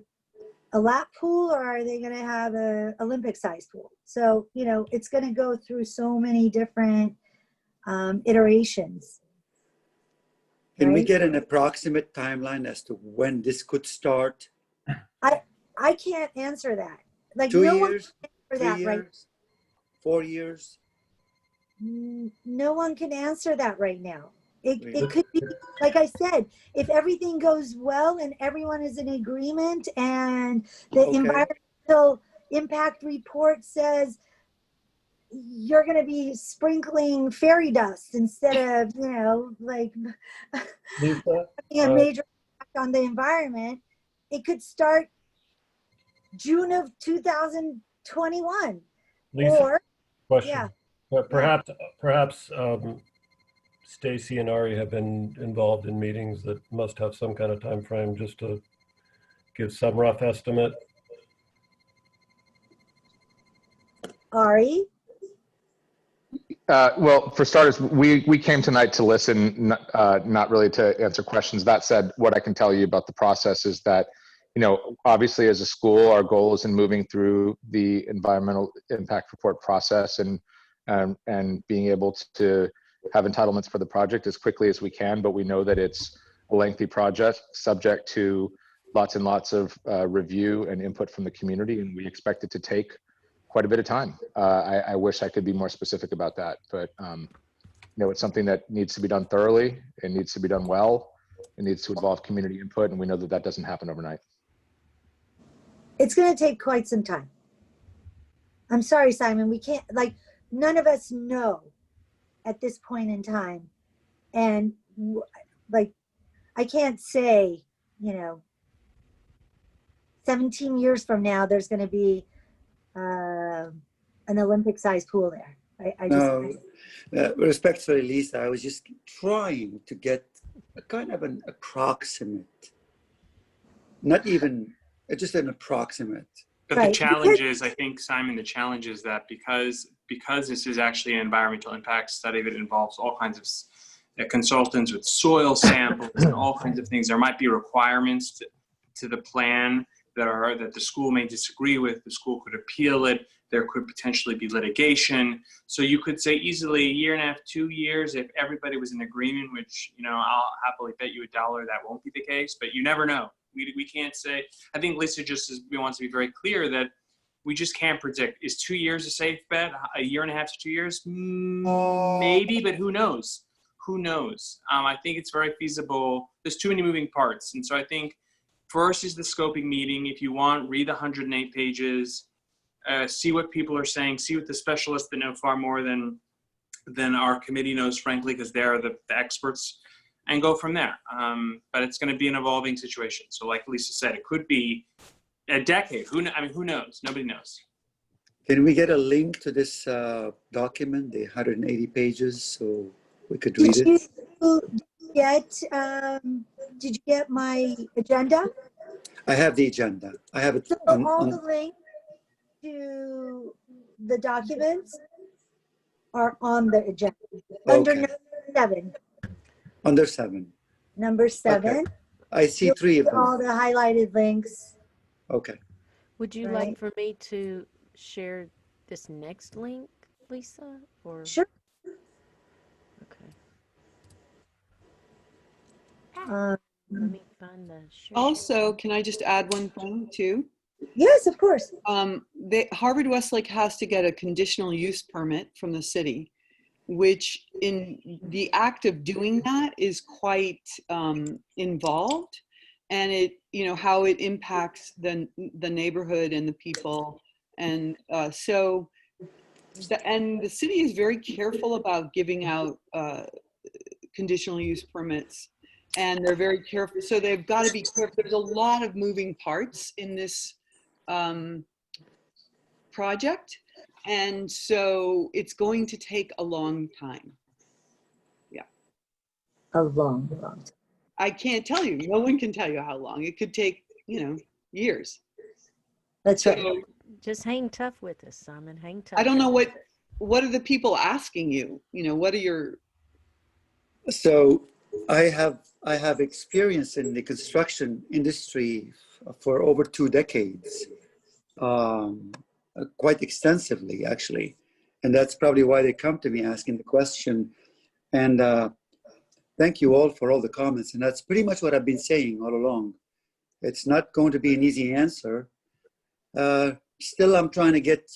S1: lap pool or are they going to have a Olympic sized pool? So, you know, it's going to go through so many different iterations.
S15: Can we get an approximate timeline as to when this could start?
S1: I can't answer that. Like
S15: 2
S1: no
S15: years,
S1: one can answer
S15: 3
S1: that,
S15: years,
S1: right?
S15: 4 years?
S1: No one can answer that right now. It could be, like I said, if everything goes well and everyone is in agreement and the environmental impact report says you're going to be sprinkling fairy dust instead of, you know, like
S5: Lisa,
S1: a major impact on the environment, it could start June of 2021.
S5: Lisa,
S1: or,
S5: question.
S1: yeah.
S5: Perhaps Stacy and Ari have been involved in meetings that must have some kind of time frame just to give some rough estimate.
S1: Ari?
S14: Well, for starters, we came tonight to listen, not really to answer questions. That said, what I can tell you about the process is that, you know, obviously as a school, our goal is in moving through the environmental impact report process and being able to have entitlements for the project as quickly as we can. But we know that it's a lengthy project subject to lots and lots of review and input from the community, and we expect it to take quite a bit of time. I wish I could be more specific about that, but you know, it's something that needs to be done thoroughly. It needs to be done well. It needs to involve community input, and we know that that doesn't happen overnight.
S1: It's going to take quite some time. I'm sorry, Simon. We can't, like, none of us know at this point in time. And, like, I can't say, you know, 17 years from now, there's going to be an Olympic-sized pool there. I just,
S15: No, respectfully, Lisa, I was just trying to get a kind of an approximate, not even, just an approximate.
S9: But the challenge is, I think, Simon, the challenge is that because this is actually an environmental impact study that involves all kinds of consultants with soil samples and all kinds of things, there might be requirements to the plan that the school may disagree with. The school could appeal it. There could potentially be litigation. So you could say easily a year and a half, 2 years, if everybody was in agreement, which, you know, I'll happily bet you $1 that won't be the case, but you never know. We can't say. I think Lisa we wants to be very clear that we just can't predict. Is 2 years a safe bet? A year and a half to 2 years? Maybe, but who knows? Who knows? I think it's very feasible. There's too many moving parts. And so I think first is the scoping meeting. If you want, read the 108 pages, see what people are saying, see what the specialists that know far more than our committee knows, frankly, because they're the experts, and go from there. But it's going to be an evolving situation. So like Lisa said, it could be a decade. Who knows? Nobody knows.
S15: Can we get a link to this document, the 180 pages, so we could read it?
S1: Did you get my agenda?
S15: I have the agenda. I have it.
S1: So all the links to the documents are on the agenda. Under number 7.
S15: Under 7.
S1: Number 7.
S15: Okay. I see 3 of them.
S1: All the highlighted links.
S15: Okay.
S3: Would you like for me to share this next link, Lisa? Or
S1: sure.
S3: Okay.
S1: Let
S3: me find the share.
S2: Also, can I just add one thing too?
S1: Yes, of course.
S2: Harvard Westlake has to get a conditional use permit from the city, which in the act of doing that is quite involved, and it, you know, how it impacts the neighborhood and the people, and so the city is very careful about giving out conditional use permits, and they're very careful. So they've got to be careful. There's a lot of moving parts in this project, and so it's going to take a long time. Yeah.
S1: A long time.
S2: I can't tell you. No one can tell you how long. It could take, you know, years.
S1: That's right.
S3: Just hang tough with us, Simon. Hang tough.
S2: I don't know what are the people asking you? You know, what are your...
S15: So I have experience in the construction industry for over 2 decades, quite extensively actually, and that's probably why they come to me asking the question. And thank you all for all the comments, and that's pretty much what I've been saying all along. It's not going to be an easy answer. Still, I'm trying to get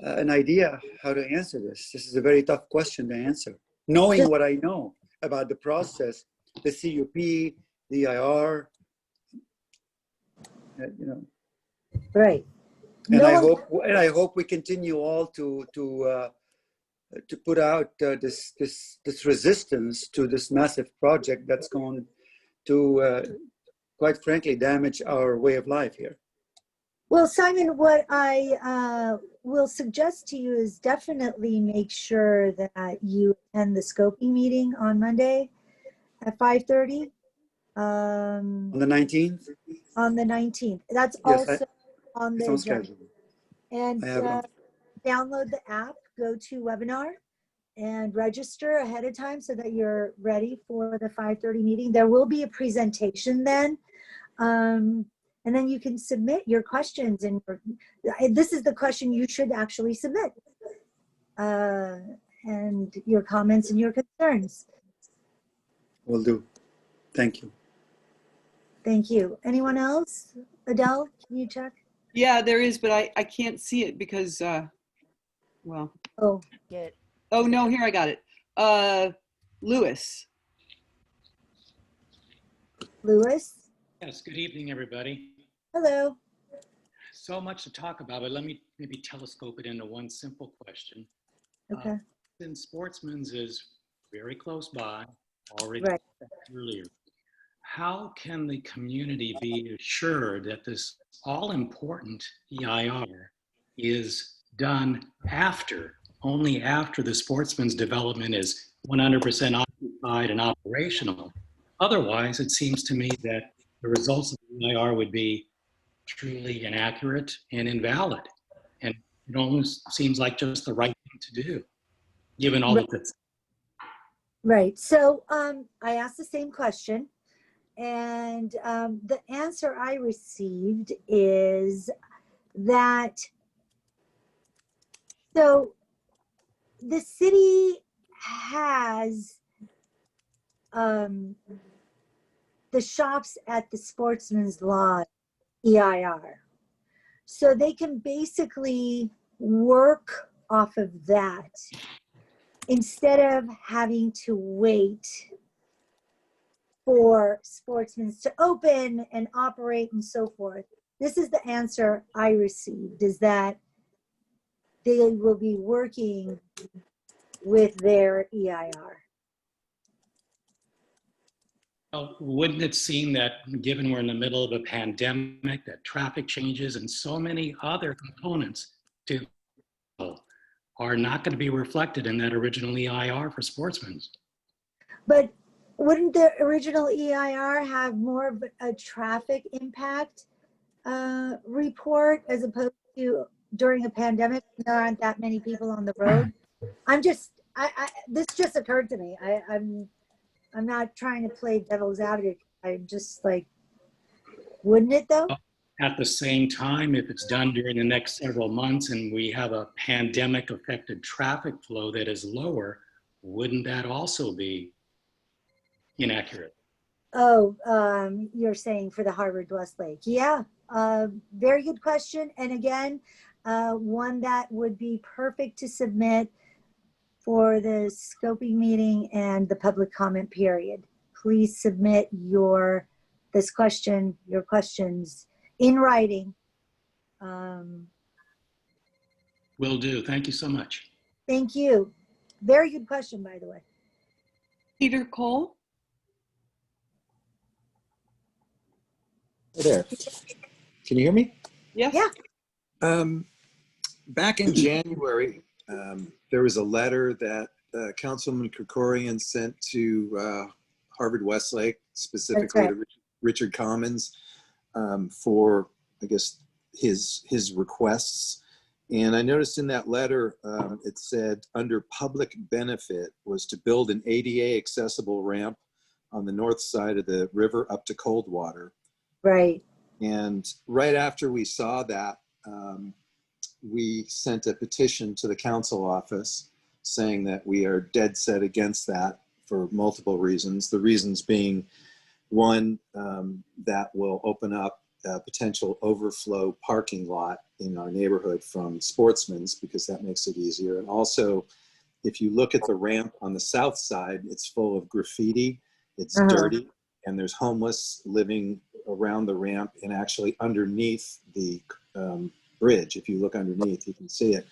S15: an idea how to answer this. This is a very tough question to answer, knowing what I know about the process, the CUP, the IR, you know.
S1: Right.
S15: And I hope we continue all to put out this resistance to this massive project that's going to, quite frankly, damage our way of life here.
S1: Well, Simon, what I will suggest to you is definitely make sure that you attend the scoping meeting on Monday at 5:30.
S15: On the 19th?
S1: On the 19th. That's
S15: yes,
S1: also on the agenda.
S15: Schedule.
S1: And download the app, go to webinar, and register ahead of time so that you're ready for the 5:30 meeting. There will be a presentation then. And then you can submit your questions, and this is the question you should actually submit, and your comments and your concerns.
S15: Will do. Thank you.
S1: Thank you. Anyone else? Adele, can you check?
S2: Yeah, there is, but I can't see it because, well.
S1: Oh.
S2: Oh, no, here I got it. Lewis.
S1: Lewis?
S16: Yes, good evening, everybody.
S1: Hello.
S16: So much to talk about, but let me maybe telescope it into one simple question.
S1: Okay.
S16: Since Sportsman's is very close by, already earlier, how can the community be assured that this all-important EIR is done after, only after the sportsman's development is 100% occupied and operational. Otherwise, it seems to me that the results of the EIR would be truly inaccurate and invalid. And it almost seems like just the right thing to do, given all of this.
S1: Right. So I asked the same question, and the answer I received is that so the city has the shops at the Sportsman's Lawn EIR. So they can basically work off of that instead of having to wait for Sportsman's to open and operate and so forth. This is the answer I received, is that they will be working with their EIR.
S16: Well, wouldn't it seem that given we're in the middle of a pandemic, that traffic changes and so many other components to are not going to be reflected in that original EIR for sportsmen?
S1: But wouldn't the original EIR have more of a traffic impact report as opposed to during a pandemic? There aren't that many people on the road. This just occurred to me. I'm not trying to play devil's advocate. I'm just like, wouldn't it though?
S16: At the same time, if it's done during the next several months and we have a pandemic affected traffic flow that is lower, wouldn't that also be inaccurate?
S1: Oh, you're saying for the Harvard Westlake. Yeah, very good question. And again, one that would be perfect to submit for the scoping meeting and the public comment period. Please submit your questions in writing.
S16: Will do. Thank you so much.
S1: Thank you. Very good question, by the way.
S2: Peter Cole?
S11: Hey there. Can you hear me?
S2: Yes.
S1: Yeah.
S11: Back in January, there was a letter that Councilman Krikorian sent to Harvard Westlake, specifically to Richard Commons, for, I guess, his requests. And I noticed in that letter, it said under public benefit was to build an ADA accessible ramp on the north side of the river up to Coldwater.
S1: Right.
S11: And right after we saw that, we sent a petition to the council office saying that we are dead set against that for multiple reasons. The reasons being, one, that will open up a potential overflow parking lot in our neighborhood from Sportsman's, because that makes it easier. And also, if you look at the ramp on the south side, it's full of graffiti, it's dirty, and there's homeless living around the ramp and actually underneath the bridge. If you look underneath, you can see it.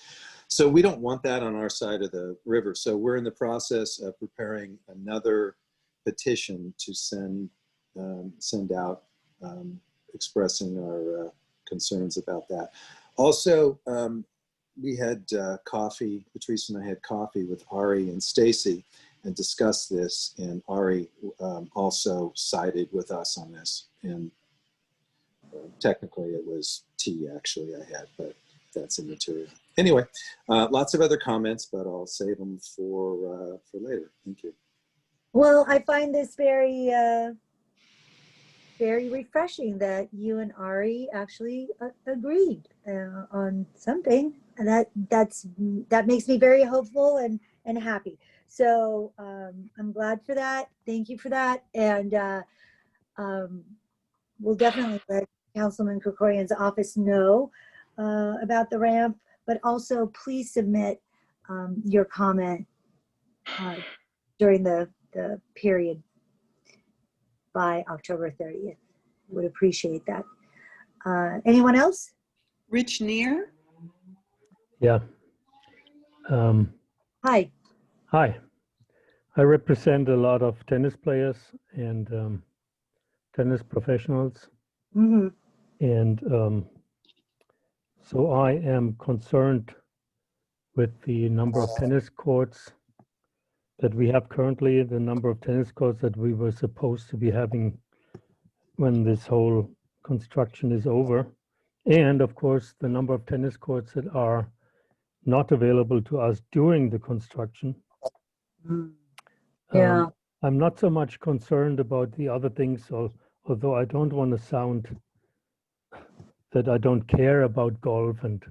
S11: So we don't want that on our side of the river. So we're in the process of preparing another petition to send out, expressing our concerns about that. Also, we had coffee, Patrice and I had coffee with Ari and Stacy and discussed this, and Ari also sided with us on this. And technically it was tea actually I had, but that's immaterial. Anyway, lots of other comments, but I'll save them for later. Thank you.
S1: Well, I find this very, very refreshing that you and Ari actually agreed on something, and that makes me very hopeful and happy. So I'm glad for that. Thank you for that, and we'll definitely let Councilman Krikorian's office know about the ramp, but also please submit your comment during the period by October 30th. Would appreciate that. Anyone else?
S2: Rich Neer?
S17: Yeah.
S1: Hi.
S17: Hi. I represent a lot of tennis players and tennis professionals.
S1: Mm-hmm.
S17: And so I am concerned with the number of tennis courts that we have currently, the number of tennis courts that we were supposed to be having when this whole construction is over, and of course the number of tennis courts that are not available to us during the construction.
S1: Yeah.
S17: I'm not so much concerned about the other things, although I don't want to sound that I don't care about golf and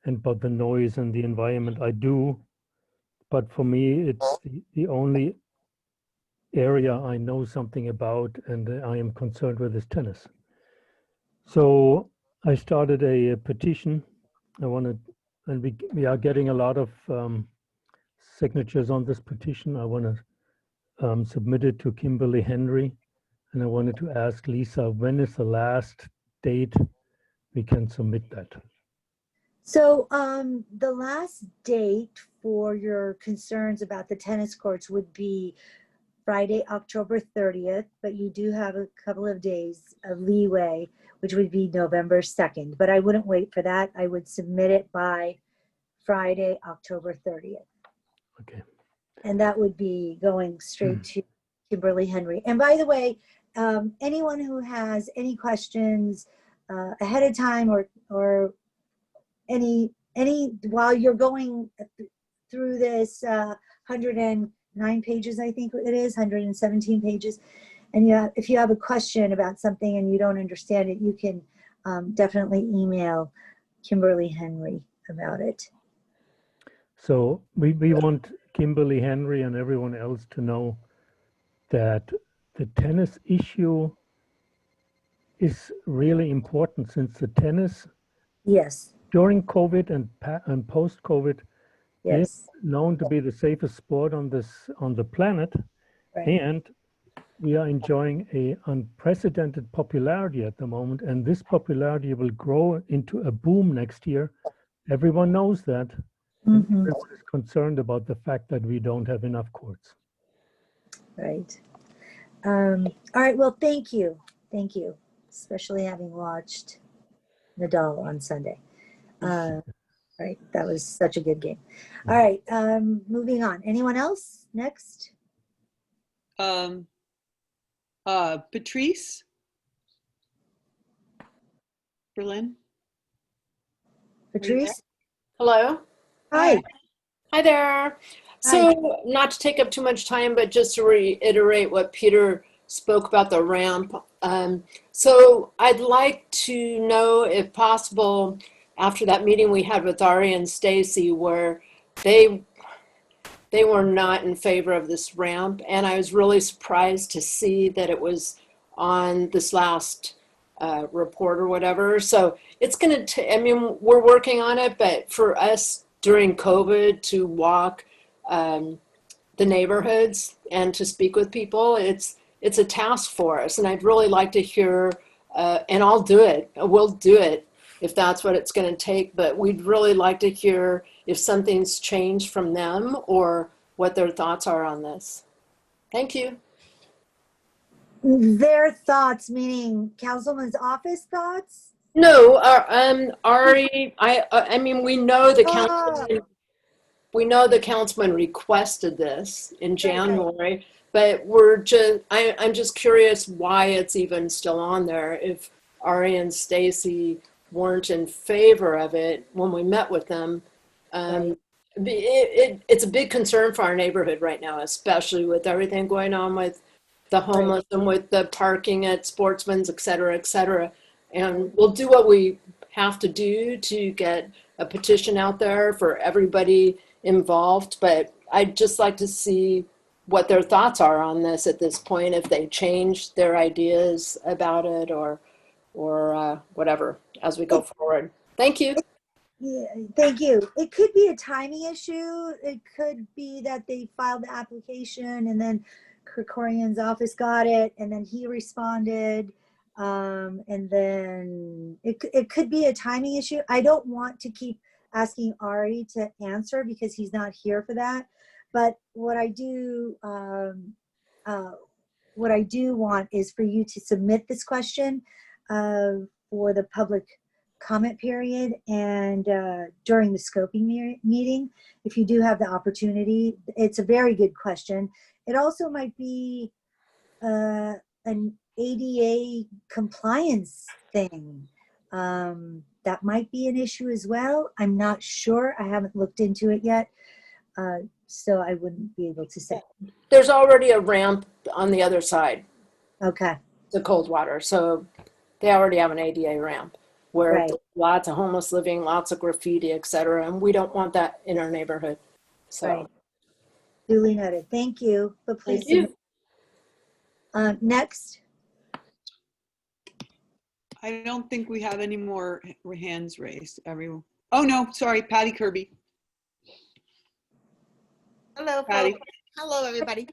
S17: about the noise and the environment. I do, but for me, it's the only area I know something about and I am concerned with is tennis. So I started a petition. And we are getting a lot of signatures on this petition. I want to submit it to Kimberly Henry, and I wanted to ask Lisa, when is the last date we can submit that?
S1: So the last date for your concerns about the tennis courts would be Friday, October 30th, but you do have a couple of days of leeway, which would be November 2nd. But I wouldn't wait for that. I would submit it by Friday, October 30th.
S17: Okay.
S1: And that would be going straight to Kimberly Henry. And by the way, anyone who has any questions ahead of time or any while you're going through this 109 pages, I think it is 117 pages, and if you have a question about something and you don't understand it, you can definitely email Kimberly Henry about it.
S17: So we want Kimberly Henry and everyone else to know that the tennis issue is really important, since the tennis,
S1: yes,
S17: during COVID and post-COVID,
S1: yes,
S17: is known to be the safest sport on the planet,
S1: right.
S17: And we are enjoying a unprecedented popularity at the moment, and this popularity will grow into a boom next year. Everyone knows that. And everyone is concerned about the fact that we don't have enough courts.
S1: Right. All right. Well, thank you. Thank you. Especially having watched Nadal on Sunday. Right. That was such a good game. All right. Moving on. Anyone else? Next.
S2: Patrice Berlin.
S1: Patrice.
S18: Hello.
S1: Hi.
S18: Hi there. So not to take up too much time, but just to reiterate what Peter spoke about the ramp. So I'd like to know, if possible, after that meeting we had with Ari and Stacy, where they were not in favor of this ramp, and I was really surprised to see that it was on this last report or whatever. So it's going to, I mean, we're working on it, but for us during COVID to walk the neighborhoods and to speak with people, it's a task for us. And I'd really like to hear, and I'll do it, we'll do it if that's what it's going to take, but we'd really like to hear if something's changed from them or what their thoughts are on this. Thank you.
S1: Their thoughts, meaning Councilman's office thoughts?
S18: No, Ari, I mean, we know the councilman, the councilman requested this in January, but I'm just curious why it's even still on there if Ari and Stacy weren't in favor of it when we met with them. It's a big concern for our neighborhood right now, especially with everything going on with the homeless and with the parking at Sportsman's, et cetera, et cetera. And we'll do what we have to do to get a petition out there for everybody involved. But I'd just like to see what their thoughts are on this at this point, if they changed their ideas about it or whatever as we go forward. Thank you.
S1: Yeah, thank you. It could be a timing issue. It could be that they filed the application and then Krikorian's office got it and then he responded. And then it could be a timing issue. I don't want to keep asking Ari to answer because he's not here for that. But what I do want is for you to submit this question for the public comment period and during the scoping meeting, if you do have the opportunity. It's a very good question. It also might be an ADA compliance thing. That might be an issue as well. I'm not sure. I haven't looked into it yet. So I wouldn't be able to say.
S18: There's already a ramp on the other side.
S1: Okay.
S18: The cold water. So they already have an ADA ramp where
S1: Right.
S18: there's lots of homeless living, lots of graffiti, et cetera. And we don't want that in our neighborhood. So
S1: Right. Duly noted. Thank you. But please
S18: thank you.
S1: next.
S2: I don't think we have any more hands raised. Everyone. Oh no, sorry, Patty Kirby.
S19: Hello,
S2: Patty.
S19: folks. Hello, everybody.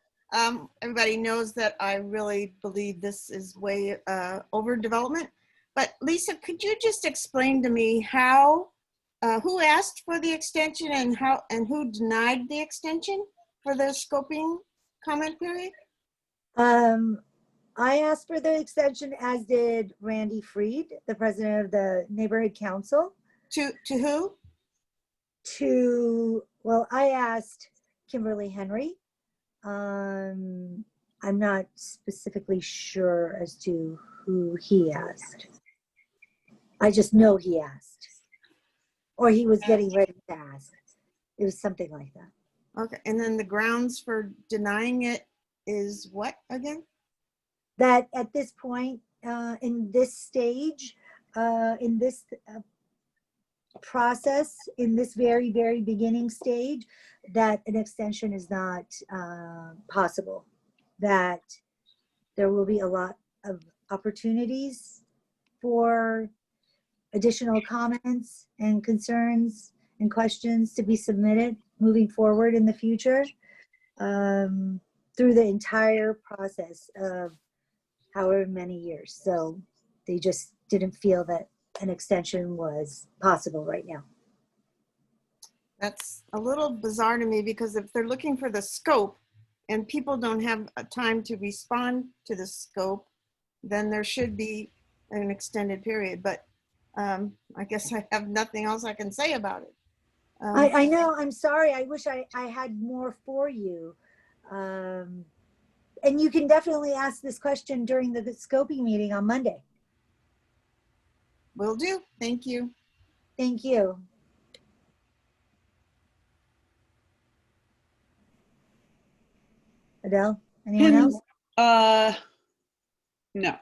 S19: Everybody knows that I really believe this is way overdevelopment. But Lisa, could you just explain to me how, who asked for the extension and how, and who denied the extension for the scoping comment period?
S1: I asked for the extension, as did Randy Freed, the president of the neighborhood council.
S19: To who?
S1: Well, I asked Kimberly Henry. I'm not specifically sure as to who he asked. I just know he asked, or he was getting ready to ask. It was something like that.
S19: Okay, and then the grounds for denying it is what again?
S1: That at this point, in this stage, in this process, in this very, very beginning stage, that an extension is not possible. That there will be a lot of opportunities for additional comments and concerns and questions to be submitted moving forward in the future, through the entire process of however many years. So they just didn't feel that an extension was possible right now.
S19: That's a little bizarre to me, because if they're looking for the scope and people don't have a time to respond to the scope, then there should be an extended period. But I guess I have nothing else I can say about it.
S1: I know, I'm sorry. I wish I had more for you. And you can definitely ask this question during the scoping meeting on Monday.
S19: Will do. Thank you.
S1: Thank you. Adele, anyone else?
S2: No.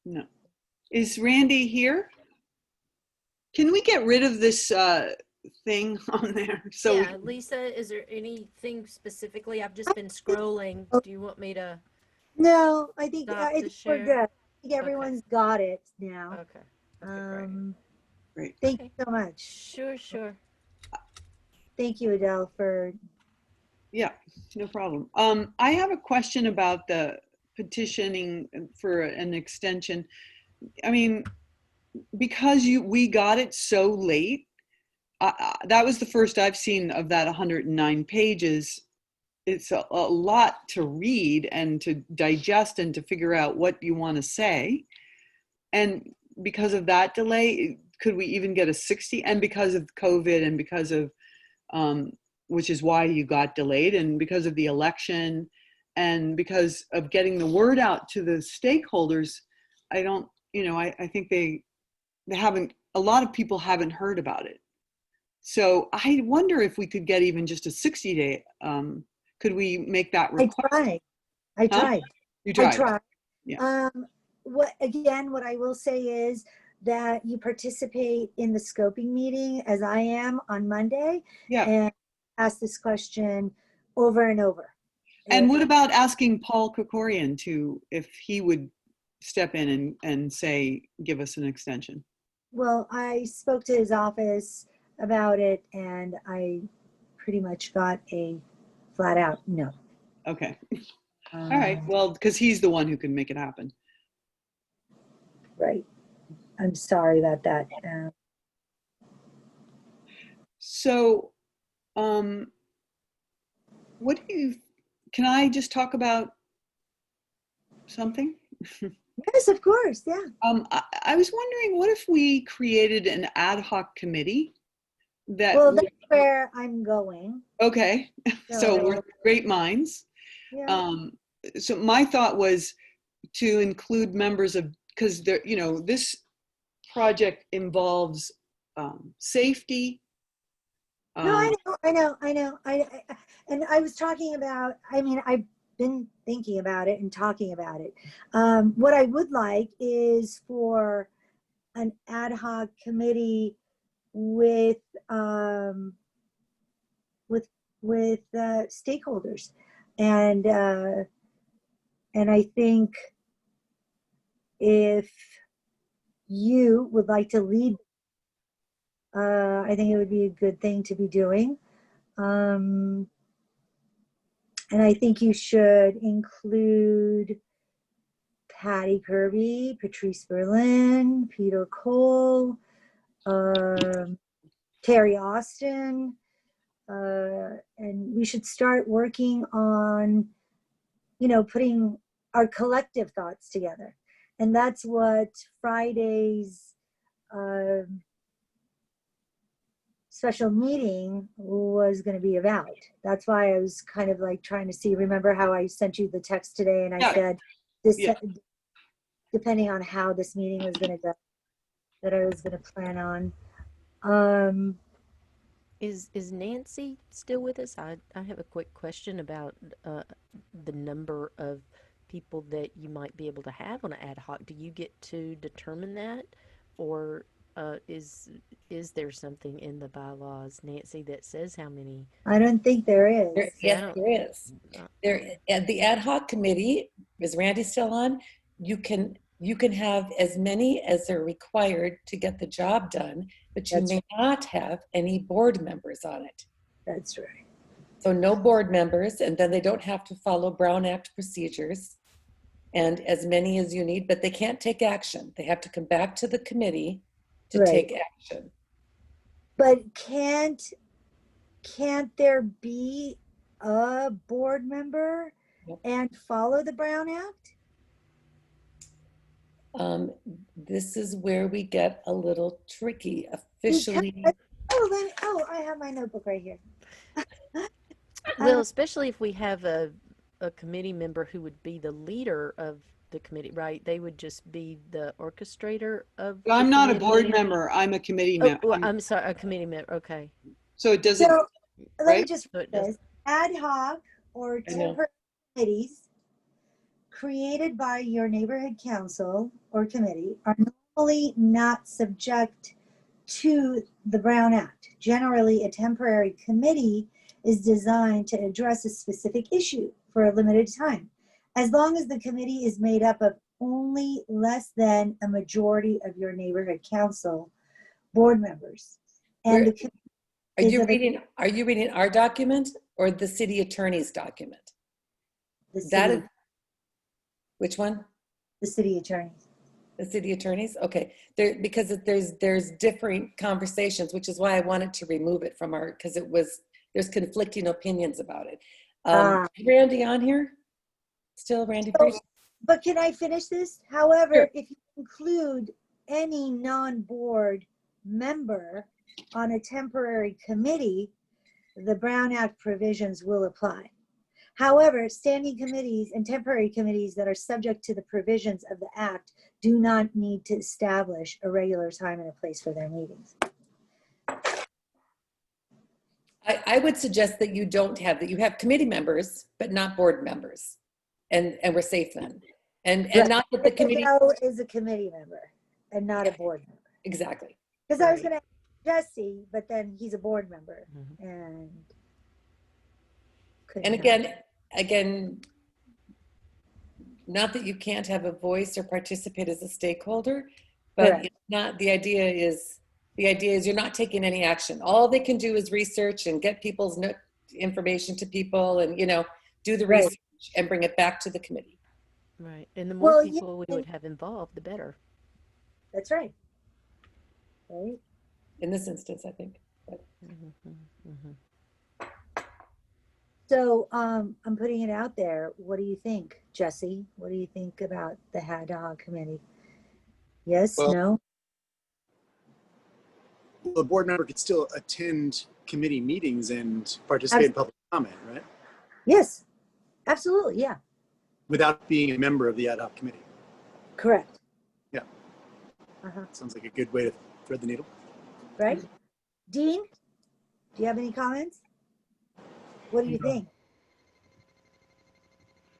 S2: No. Is Randy here? Can we get rid of this thing on there? So
S3: yeah, Lisa, is there anything specifically? I've just been scrolling. Do you want me to?
S1: No, I think
S3: stop the
S1: we're
S3: share?
S1: good. I think everyone's got it now.
S3: Okay.
S2: Great.
S1: Thank you so much.
S3: Sure.
S1: Thank you, Adele, for.
S2: Yeah, no problem. I have a question about the petitioning for an extension. I mean, because we got it so late, that was the first I've seen of that 109 pages. It's a lot to read and to digest and to figure out what you want to say. And because of that delay, could we even get a 60? And because of COVID and because of, which is why you got delayed, and because of the election and because of getting the word out to the stakeholders, I don't, I think they haven't, a lot of people haven't heard about it. So I wonder if we could get even just a 60-day, could we make that request?
S1: I tried.
S2: You tried?
S1: I tried.
S2: Yeah.
S1: What I will say is that you participate in the scoping meeting, as I am on Monday, and ask this question over and over.
S2: And what about asking Paul Kokorian if he would step in and say, give us an extension?
S1: Well, I spoke to his office about it, and I pretty much got a flat out no.
S2: Okay. All right. Well, because he's the one who can make it happen.
S1: Right. I'm sorry about that.
S2: So, can I just talk about something?
S1: Yes, of course. Yeah.
S2: I was wondering, what if we created an ad hoc committee that
S1: Well,
S2: would,
S1: that's where I'm going.
S2: okay, so we're great minds.
S1: Yeah.
S2: So my thought was to include members of, because there, you know, this project involves safety.
S1: No, I know. And I was talking about, I mean, I've been thinking about it and talking about it. What I would like is for an ad hoc committee with stakeholders, and I think if you would like to lead, I think it would be a good thing to be doing. And I think you should include Patty Kirby, Patrice Berlin, Peter Cole, Terry Austin, and we should start working on, you know, putting our collective thoughts together. And that's what Friday's special meeting was going to be about. That's why I was kind of like trying to see, remember how I sent you the text today and I said, this, depending on how this meeting was going to go, that I was going to plan on.
S3: Is Nancy still with us? I have a quick question about the number of people that you might be able to have on an ad hoc. Do you get to determine that, or is there something in the bylaws, Nancy, that says how many?
S1: I don't think there is.
S20: Yes, there is. At the ad hoc committee, is Randy still on? You can have as many as are required to get the job done, but you may not have any board members on it.
S1: That's right.
S20: So no board members, and then they don't have to follow Brown Act procedures, and as many as you need, but they can't take action. They have to come back to the committee to take action.
S1: But can't there be a board member and follow the Brown Act?
S20: This is where we get a little tricky officially.
S1: I have my notebook right here.
S3: Well, especially if we have a committee member who would be the leader of the committee, right? They would just be the orchestrator of.
S2: I'm not a board member. I'm a committee member.
S3: Oh, I'm sorry, a committee member. Okay.
S2: So it doesn't.
S1: So let me
S2: right?
S1: just read this. Ad hoc or temporary committees created by your neighborhood council or committee are normally not subject to the Brown Act. Generally, a temporary committee is designed to address a specific issue for a limited time, as long as the committee is made up of only less than a majority of your neighborhood council board members. And
S20: are you reading our document or the city attorney's document? Which one?
S1: The city attorney's.
S20: The city attorneys? Okay. Because there's different conversations, which is why I wanted to remove it from our, because there's conflicting opinions about it. Randy on here? Still Randy?
S1: But can I finish this? However, if you include any non-board member on a temporary committee, the Brown Act provisions will apply. However, standing committees and temporary committees that are subject to the provisions of the Act do not need to establish a regular time and a place for their meetings.
S20: I would suggest that you don't have that. You have committee members, but not board members, and we're safe then. And not that the committee
S1: is a committee member and not a board member.
S20: Exactly.
S1: Because I was going to ask Jesse, but then he's a board member, and
S20: again, not that you can't have a voice or participate as a stakeholder, but it's not. The idea is you're not taking any action. All they can do is research and get people's information to people, and do the research and bring it back to the committee.
S3: Right, and the more people we would have involved, the better.
S1: That's right. Right.
S20: In this instance, I think.
S1: So I'm putting it out there. What do you think, Jesse? What do you think about the Ad Hoc Committee? Yes,
S12: Well,
S1: no?
S12: the board member could still attend committee meetings and participate in public comment, right?
S1: Yes, absolutely, yeah,
S12: Without being a member of the ad hoc committee.
S1: correct.
S12: Yeah,
S1: Uh-huh.
S12: sounds like a good way to thread the needle.
S1: Right? Dean, do you have any comments? What do you think?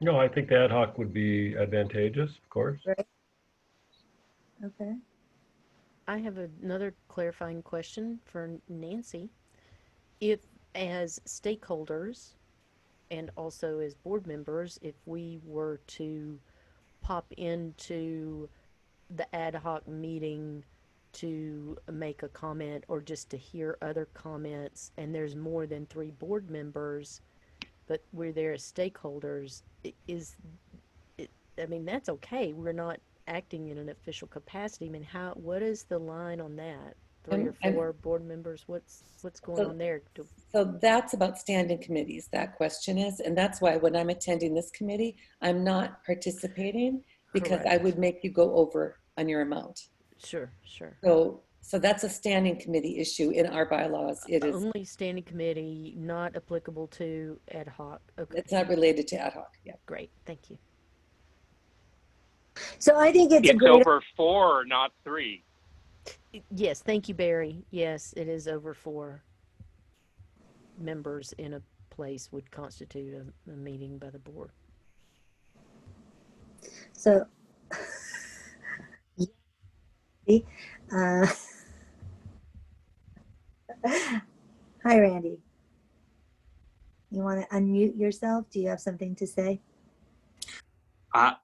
S5: No, I think the ad hoc would be advantageous, of course.
S1: Right? Okay.
S3: I have another clarifying question for Nancy. If, as stakeholders and also as board members, if we were to pop into the ad hoc meeting to make a comment or just to hear other comments, and there's more than 3 board members, but we're there as stakeholders, I mean, that's okay. We're not acting in an official capacity. I mean, what is the line on that? 3 or 4 board members? What's going on there?
S20: So that's about standing committees, that question is. And that's why when I'm attending this committee, I'm not participating because I would make you go over on your amount.
S3: Sure, sure.
S20: So that's a standing committee issue in our bylaws. It is
S3: only standing committee, not applicable to ad hoc. Okay.
S20: It's not related to ad hoc. Yeah.
S3: Great. Thank you.
S1: So I think it's a great.
S4: Over 4, not 3.
S3: Yes, thank you, Barry. Yes, it is over 4 members in a place would constitute a meeting by the board.
S1: So, hi, Randy. You want to unmute yourself? Do you have something to say?
S9: I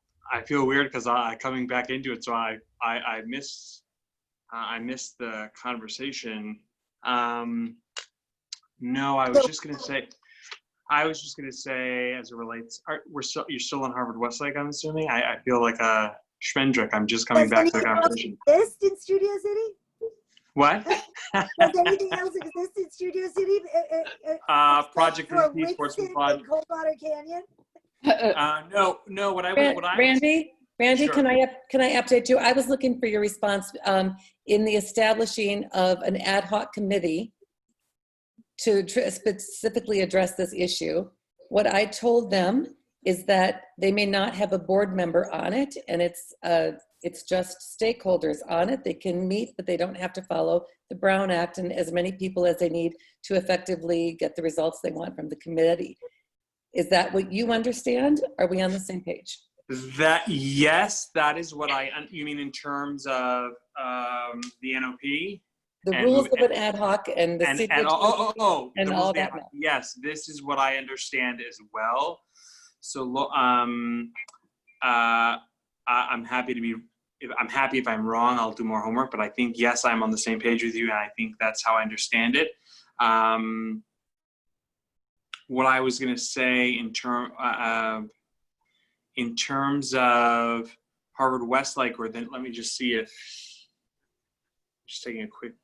S9: feel weird because I coming back into it, so I missed the conversation. No, I was just gonna say as it relates, you're still on Harvard Westlake, I'm assuming. I feel like a Schmendrick. I'm just coming back to the conversation.
S1: Exist in Studio City?
S9: What?
S1: Does anything else exist in Studio City?
S9: Project
S1: for
S9: Greenpeace Sportsman
S1: Winston
S9: Pod.
S1: and Coldwater Canyon?
S9: No.
S20: Randy,
S9: Sure.
S20: can I update you? I was looking for your response in the establishing of an ad hoc committee to specifically address this issue. What I told them is that they may not have a board member on it, and it's just stakeholders on it. They can meet, but they don't have to follow the Brown Act and as many people as they need to effectively get the results they want from the committee. Is that what you understand? Are we on the same page?
S9: Yes, that is what you mean in terms of the NOP?
S20: The rules of an ad hoc and the
S9: and all
S20: that.
S9: Yes, this is what I understand as well. So I'm happy to be. I'm happy if I'm wrong. I'll do more homework, but I think yes, I'm on the same page with you, and I think that's how I understand it. What I was going to say in terms of Harvard Westlake, or then let me just see if. Just taking a quick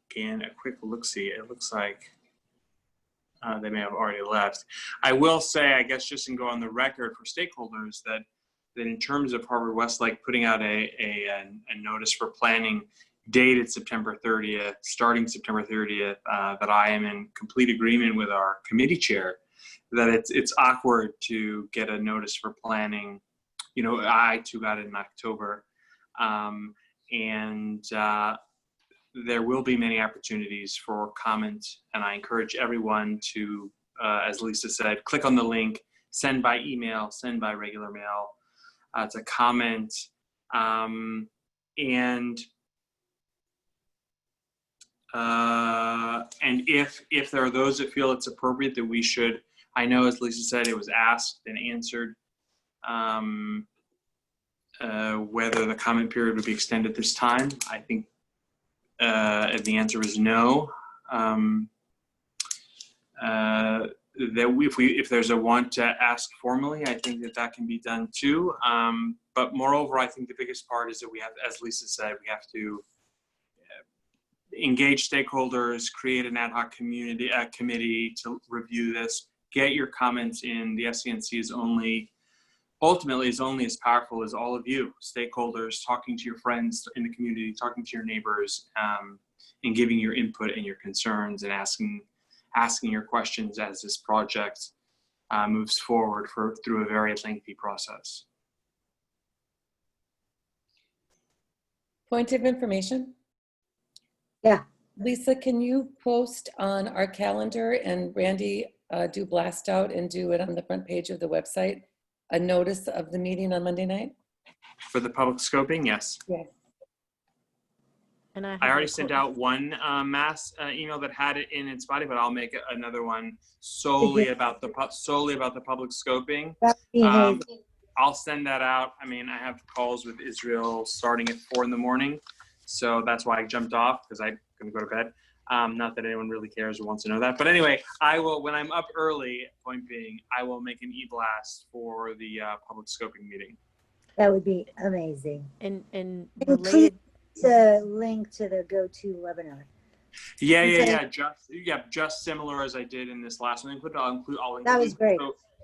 S9: look-see. It looks like they may have already left. I will say, I guess, just to go on the record for stakeholders that in terms of Harvard Westlake putting out a notice for planning dated September 30th, starting September 30th, that I am in complete agreement with our committee chair that it's awkward to get a notice for planning. You know, I too got it in October, there will be many opportunities for comment, and I encourage everyone to, as Lisa said, click on the link, send by email, send by regular mail to comment. And if there are those that feel it's appropriate that we should, I know as Lisa said, it was asked and answered, whether the comment period would be extended this time. I think the answer is no. If there's a want to ask formally, I think that can be done too. But moreover, I think the biggest part is that we have, as Lisa said, we have to engage stakeholders, create an ad hoc committee to review this, get your comments in. The SCNC is only ultimately is only as powerful as all of you, stakeholders, talking to your friends in the community, talking to your neighbors, and giving your input and your concerns and asking your questions as this project moves forward through a very lengthy process.
S20: Point of information.
S1: Yeah.
S20: Lisa, can you post on our calendar, and Randy, do blast out and do it on the front page of the website, a notice of the meeting on Monday night?
S9: For the public scoping, yes.
S20: Yes.
S3: And
S9: I already sent out one mass email that had it in its body, but I'll make another one solely about the public scoping. I'll send that out. I mean, I have calls with Israel starting at 4 in the morning, so that's why I jumped off, because I'm going to go to bed. Not that anyone really cares or wants to know that, but anyway, I will, when I'm up early, point being, I will make an e-blast for the public scoping meeting.
S1: That would be amazing.
S3: And
S1: please link to the go-to webinar.
S9: Yeah. Just similar as I did in this last one. I'll link.
S1: That was great.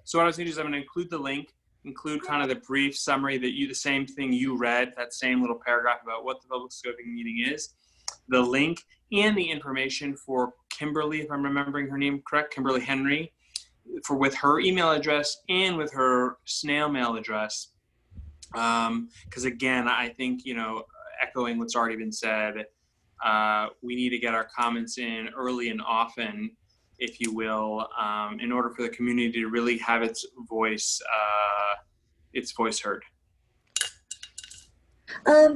S9: So what I was going to do is I'm going to include the link, include kind of the brief summary that the same thing you read, that same little paragraph about what the public scoping meeting is, the link and the information for Kimberly, if I'm remembering her name correct, Kimberly Henry, with her email address and with her snail mail address. Because again, I think, echoing what's already been said, we need to get our comments in early and often, if you will, in order for the community to really have its voice heard.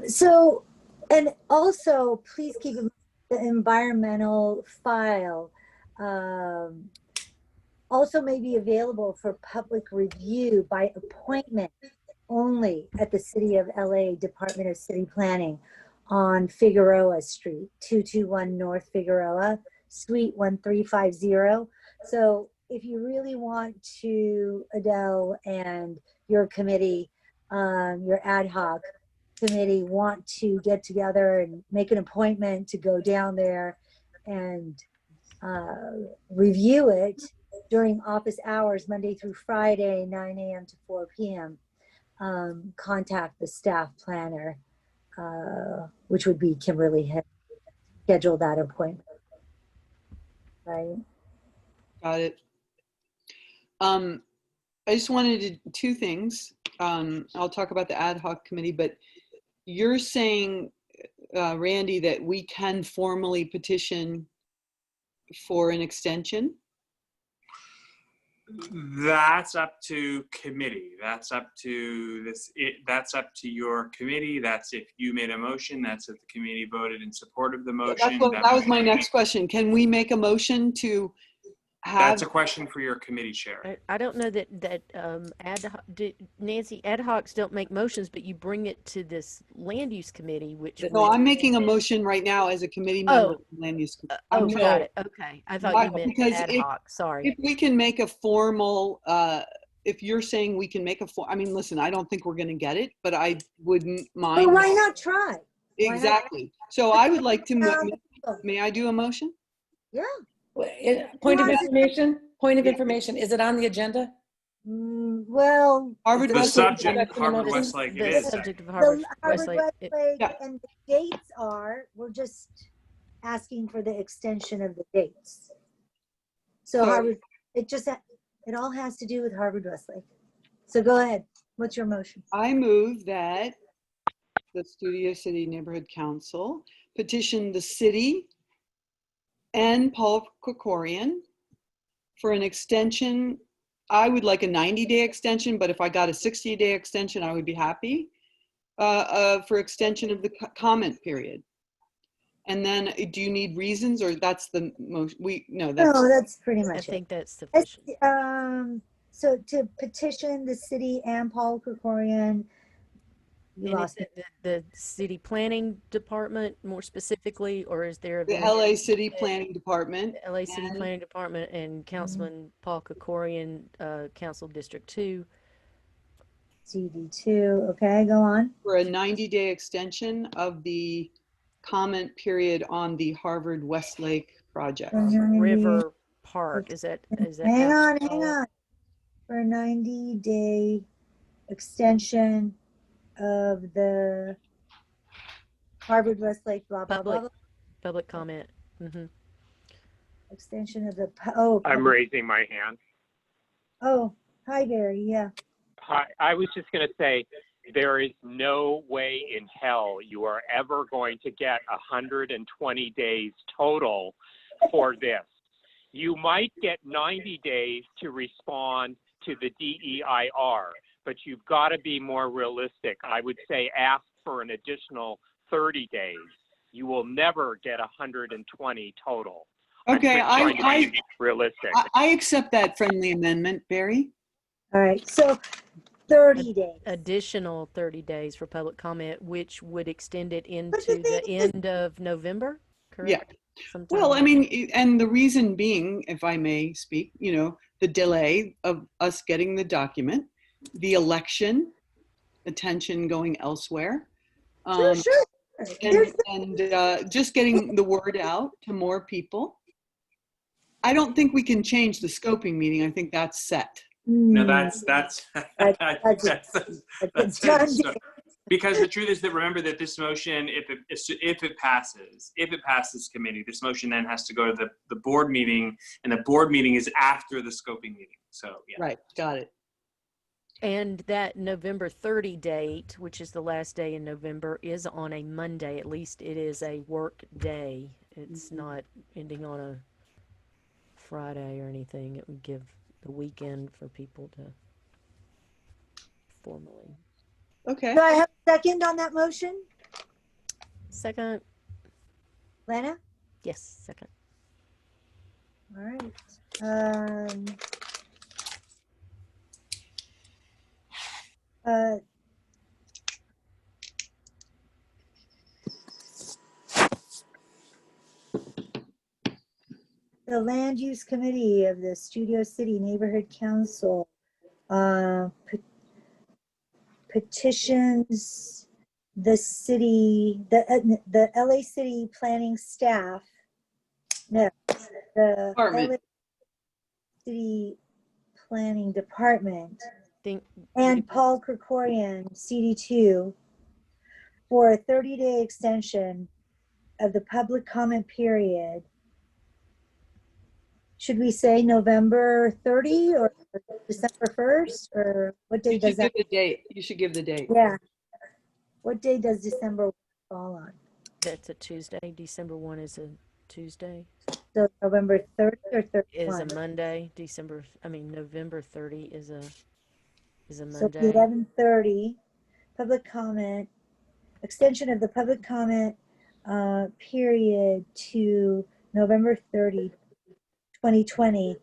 S1: So, and also please keep in mind the environmental file also may be available for public review by appointment only at the City of LA Department of City Planning on Figueroa Street, 221 North Figueroa, Suite 1350. So if you really want to, Adele, and your committee, your ad hoc committee, want to get together and make an appointment to go down there and review it during office hours, Monday through Friday, 9 a.m. to 4 p.m., contact the staff planner, which would be Kimberly Henry. Schedule that appointment. Right.
S2: Got it. I just wanted two things. I'll talk about the ad hoc committee, but you're saying, Randy, that we can formally petition for an extension?
S9: That's up to committee. That's up to that's up to your committee. That's if you made a motion. That's if the committee voted in support of the motion.
S2: That was my next question. Can we make a motion to have?
S9: That's a question for your committee chair.
S3: I don't know that Nancy, ad hocs don't make motions, but you bring it to this land use committee, which.
S2: No, I'm making a motion right now as a committee member of the land use committee.
S3: Got it. Okay, I thought you meant ad hoc. Sorry.
S2: If we can make a formal, if you're saying we can make I mean, listen, I don't think we're going to get it, but I wouldn't mind.
S1: Well, why not try?
S2: Exactly. So I would like to. May I do a motion?
S1: Yeah.
S20: Point of information. Is it on the agenda?
S1: Well,
S2: Harvard
S9: the subject, Harvard Westlake, it is.
S3: Subject of Harvard Westlake.
S1: And the dates are, we're just asking for the extension of the dates. So Harvard, it all has to do with Harvard Westlake. So go ahead. What's your motion?
S2: I move that the Studio City Neighborhood Council petition the city and Paul Krikorian for an extension. I would like a 90-day extension, but if I got a 60-day extension, I would be happy for extension of the comment period. And then, do you need reasons, or that's the most? No,
S1: that's pretty much.
S3: I think that's sufficient.
S1: So to petition the city and Paul Krikorian.
S3: The city planning department more specifically, or is there
S2: the LA City Planning Department?
S3: The LA City Planning Department and Councilman Paul Krikorian, Council District 2.
S1: CD2. Okay, go on.
S2: For a 90-day extension of the comment period on the Harvard Westlake project.
S3: River Park. Is that?
S1: Hang on. For a 90-day extension of the Harvard Westlake, blah, blah, blah, blah.
S3: Public comment.
S1: Extension of the,
S4: I'm raising my hand.
S1: Oh, hi, Barry. Yeah.
S4: Hi, I was just going to say, there is no way in hell you are ever going to get 120 days total for this. You might get 90 days to respond to the DEIR, but you've got to be more realistic. I would say ask for an additional 30 days. You will never get 120 total.
S2: Okay,
S4: I'm just trying to be realistic.
S2: I accept that friendly amendment, Barry.
S1: All right, so 30 days.
S3: Additional 30 days for public comment, which would extend it into the end of November, correct?
S2: Yeah.
S3: Sometime.
S2: Well, I mean, and the reason being, if I may speak, you know, the delay of us getting the document, the election, attention going elsewhere.
S1: Sure.
S2: And just getting the word out to more people. I don't think we can change the scoping meeting. I think that's set.
S9: No, that's because the truth is that, remember that this motion, if it passes committee, this motion then has to go to the board meeting, and the board meeting is after the scoping meeting. So yeah.
S2: Right, got it.
S3: And that November 30 date, which is the last day in November, is on a Monday. At least it is a work day. It's not ending on a Friday or anything. It would give the weekend for people to formally.
S1: Okay. Do I have a second on that motion?
S3: Second.
S1: Lana?
S3: Yes, second.
S1: All right. The Land Use Committee of the Studio City Neighborhood Council petitions the city, the LA City planning staff, no, the LA City Planning Department, and Paul Krikorian, CD2, for a 30-day extension of the public comment period. Should we say November 30 or December 1st, or what day does that?
S2: You should give the date. You should give the date.
S1: Yeah. What day does December fall on?
S3: That's a Tuesday. December 1 is a Tuesday.
S1: So November 30 or 31?
S3: Is a Monday. November 30 is a Monday.
S1: So 11:30, public comment, extension of the public comment period to November 30, 2020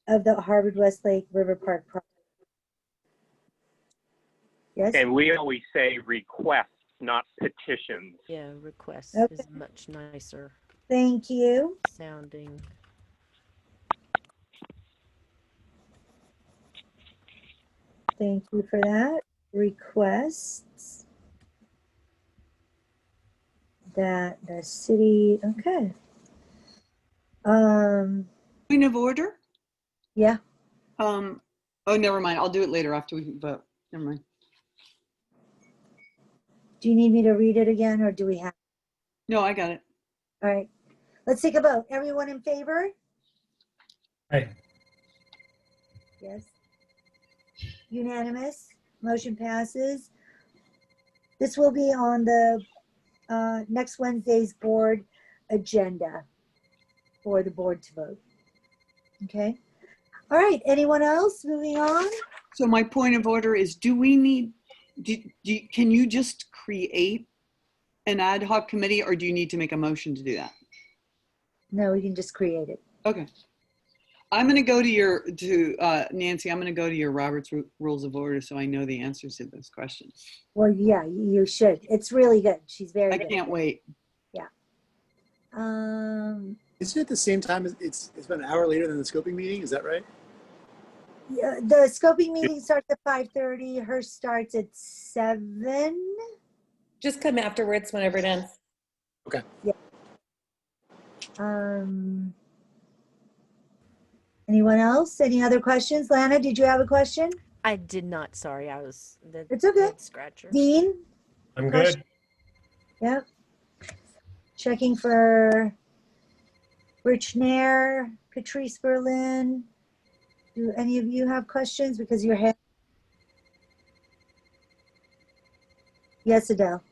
S1: of the Harvard Westlake River Park project. Yes.
S4: And we always say requests, not petitions.
S3: Yeah, requests is much nicer.
S1: Thank you.
S3: Sounding.
S1: Thank you for that. Requests that the city, okay.
S2: Point of order?
S1: Yeah.
S2: Oh, never mind. I'll do it later after we vote. Never mind.
S1: Do you need me to read it again, or do we have?
S2: No, I got it.
S1: All right. Let's take a vote. Everyone in favor?
S5: Aye.
S1: Yes. Unanimous. Motion passes. This will be on the next Wednesday's board agenda for the board to vote. Okay. All right. Anyone else? Moving on.
S2: So my point of order is, do we need, can you just create an ad hoc committee, or do you need to make a motion to do that?
S1: No, we can just create it.
S2: Okay. I'm going to go to Nancy, I'm going to go to your Robert's Rules of Order so I know the answers to those questions.
S1: Well, yeah, you should. It's really good. She's very good.
S2: I can't wait.
S1: Yeah.
S12: Is it at the same time as it's about an hour later than the scoping meeting? Is that right?
S1: Yeah, the scoping meeting starts at 5:30. Hers starts at 7.
S20: Just come afterwards whenever it ends.
S12: Okay.
S1: Yeah. Anyone else? Any other questions? Lana, did you have a question?
S3: I did not. Sorry, I was the
S1: It's okay.
S3: head scratcher.
S1: Dean?
S5: I'm
S1: Question?
S5: good.
S1: Yep. Checking for Rich Nair, Patrice Berlin. Do any of you have questions? Because your head. Yes, Adele.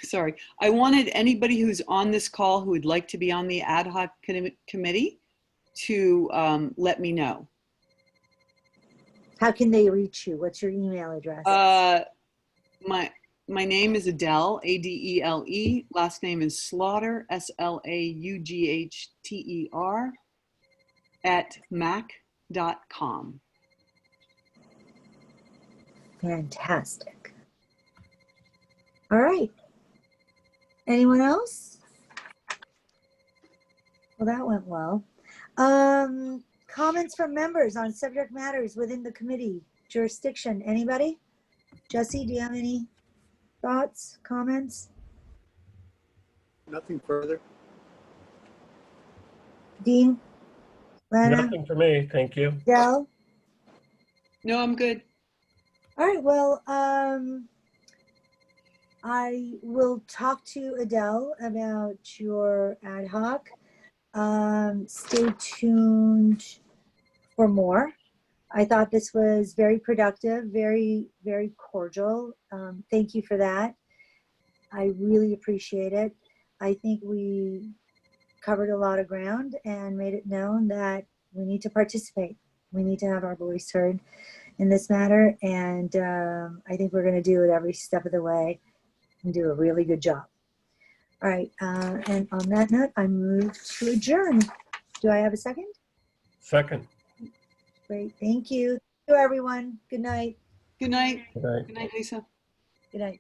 S2: Sorry. I wanted anybody who's on this call who would like to be on the ad hoc committee to let me know.
S1: How can they reach you? What's your email address?
S2: My name is Adele, Adele. Last name is Slaughter, Slaugchter, @mac.com.
S1: Fantastic. All right. Anyone else? Well, that went well. Comments from members on subject matters within the committee jurisdiction. Anybody? Jesse, do you have any thoughts, comments?
S12: Nothing further.
S1: Dean? Lana?
S5: Nothing for me, thank you.
S1: Del?
S2: No, I'm good.
S1: All right, well, I will talk to Adele about your ad hoc. Stay tuned for more. I thought this was very productive, very, very cordial. Thank you for that. I really appreciate it. I think we covered a lot of ground and made it known that we need to participate. We need to have our voice heard in this matter. And I think we're going to do it every step of the way and do a really good job. All right. And on that note, I move to adjourn. Do I have a second?
S5: Second.
S1: Great. Thank you. Thank you, everyone. Good night.
S2: Good night.
S5: Good night.
S2: Good night, Lisa.
S1: Good night.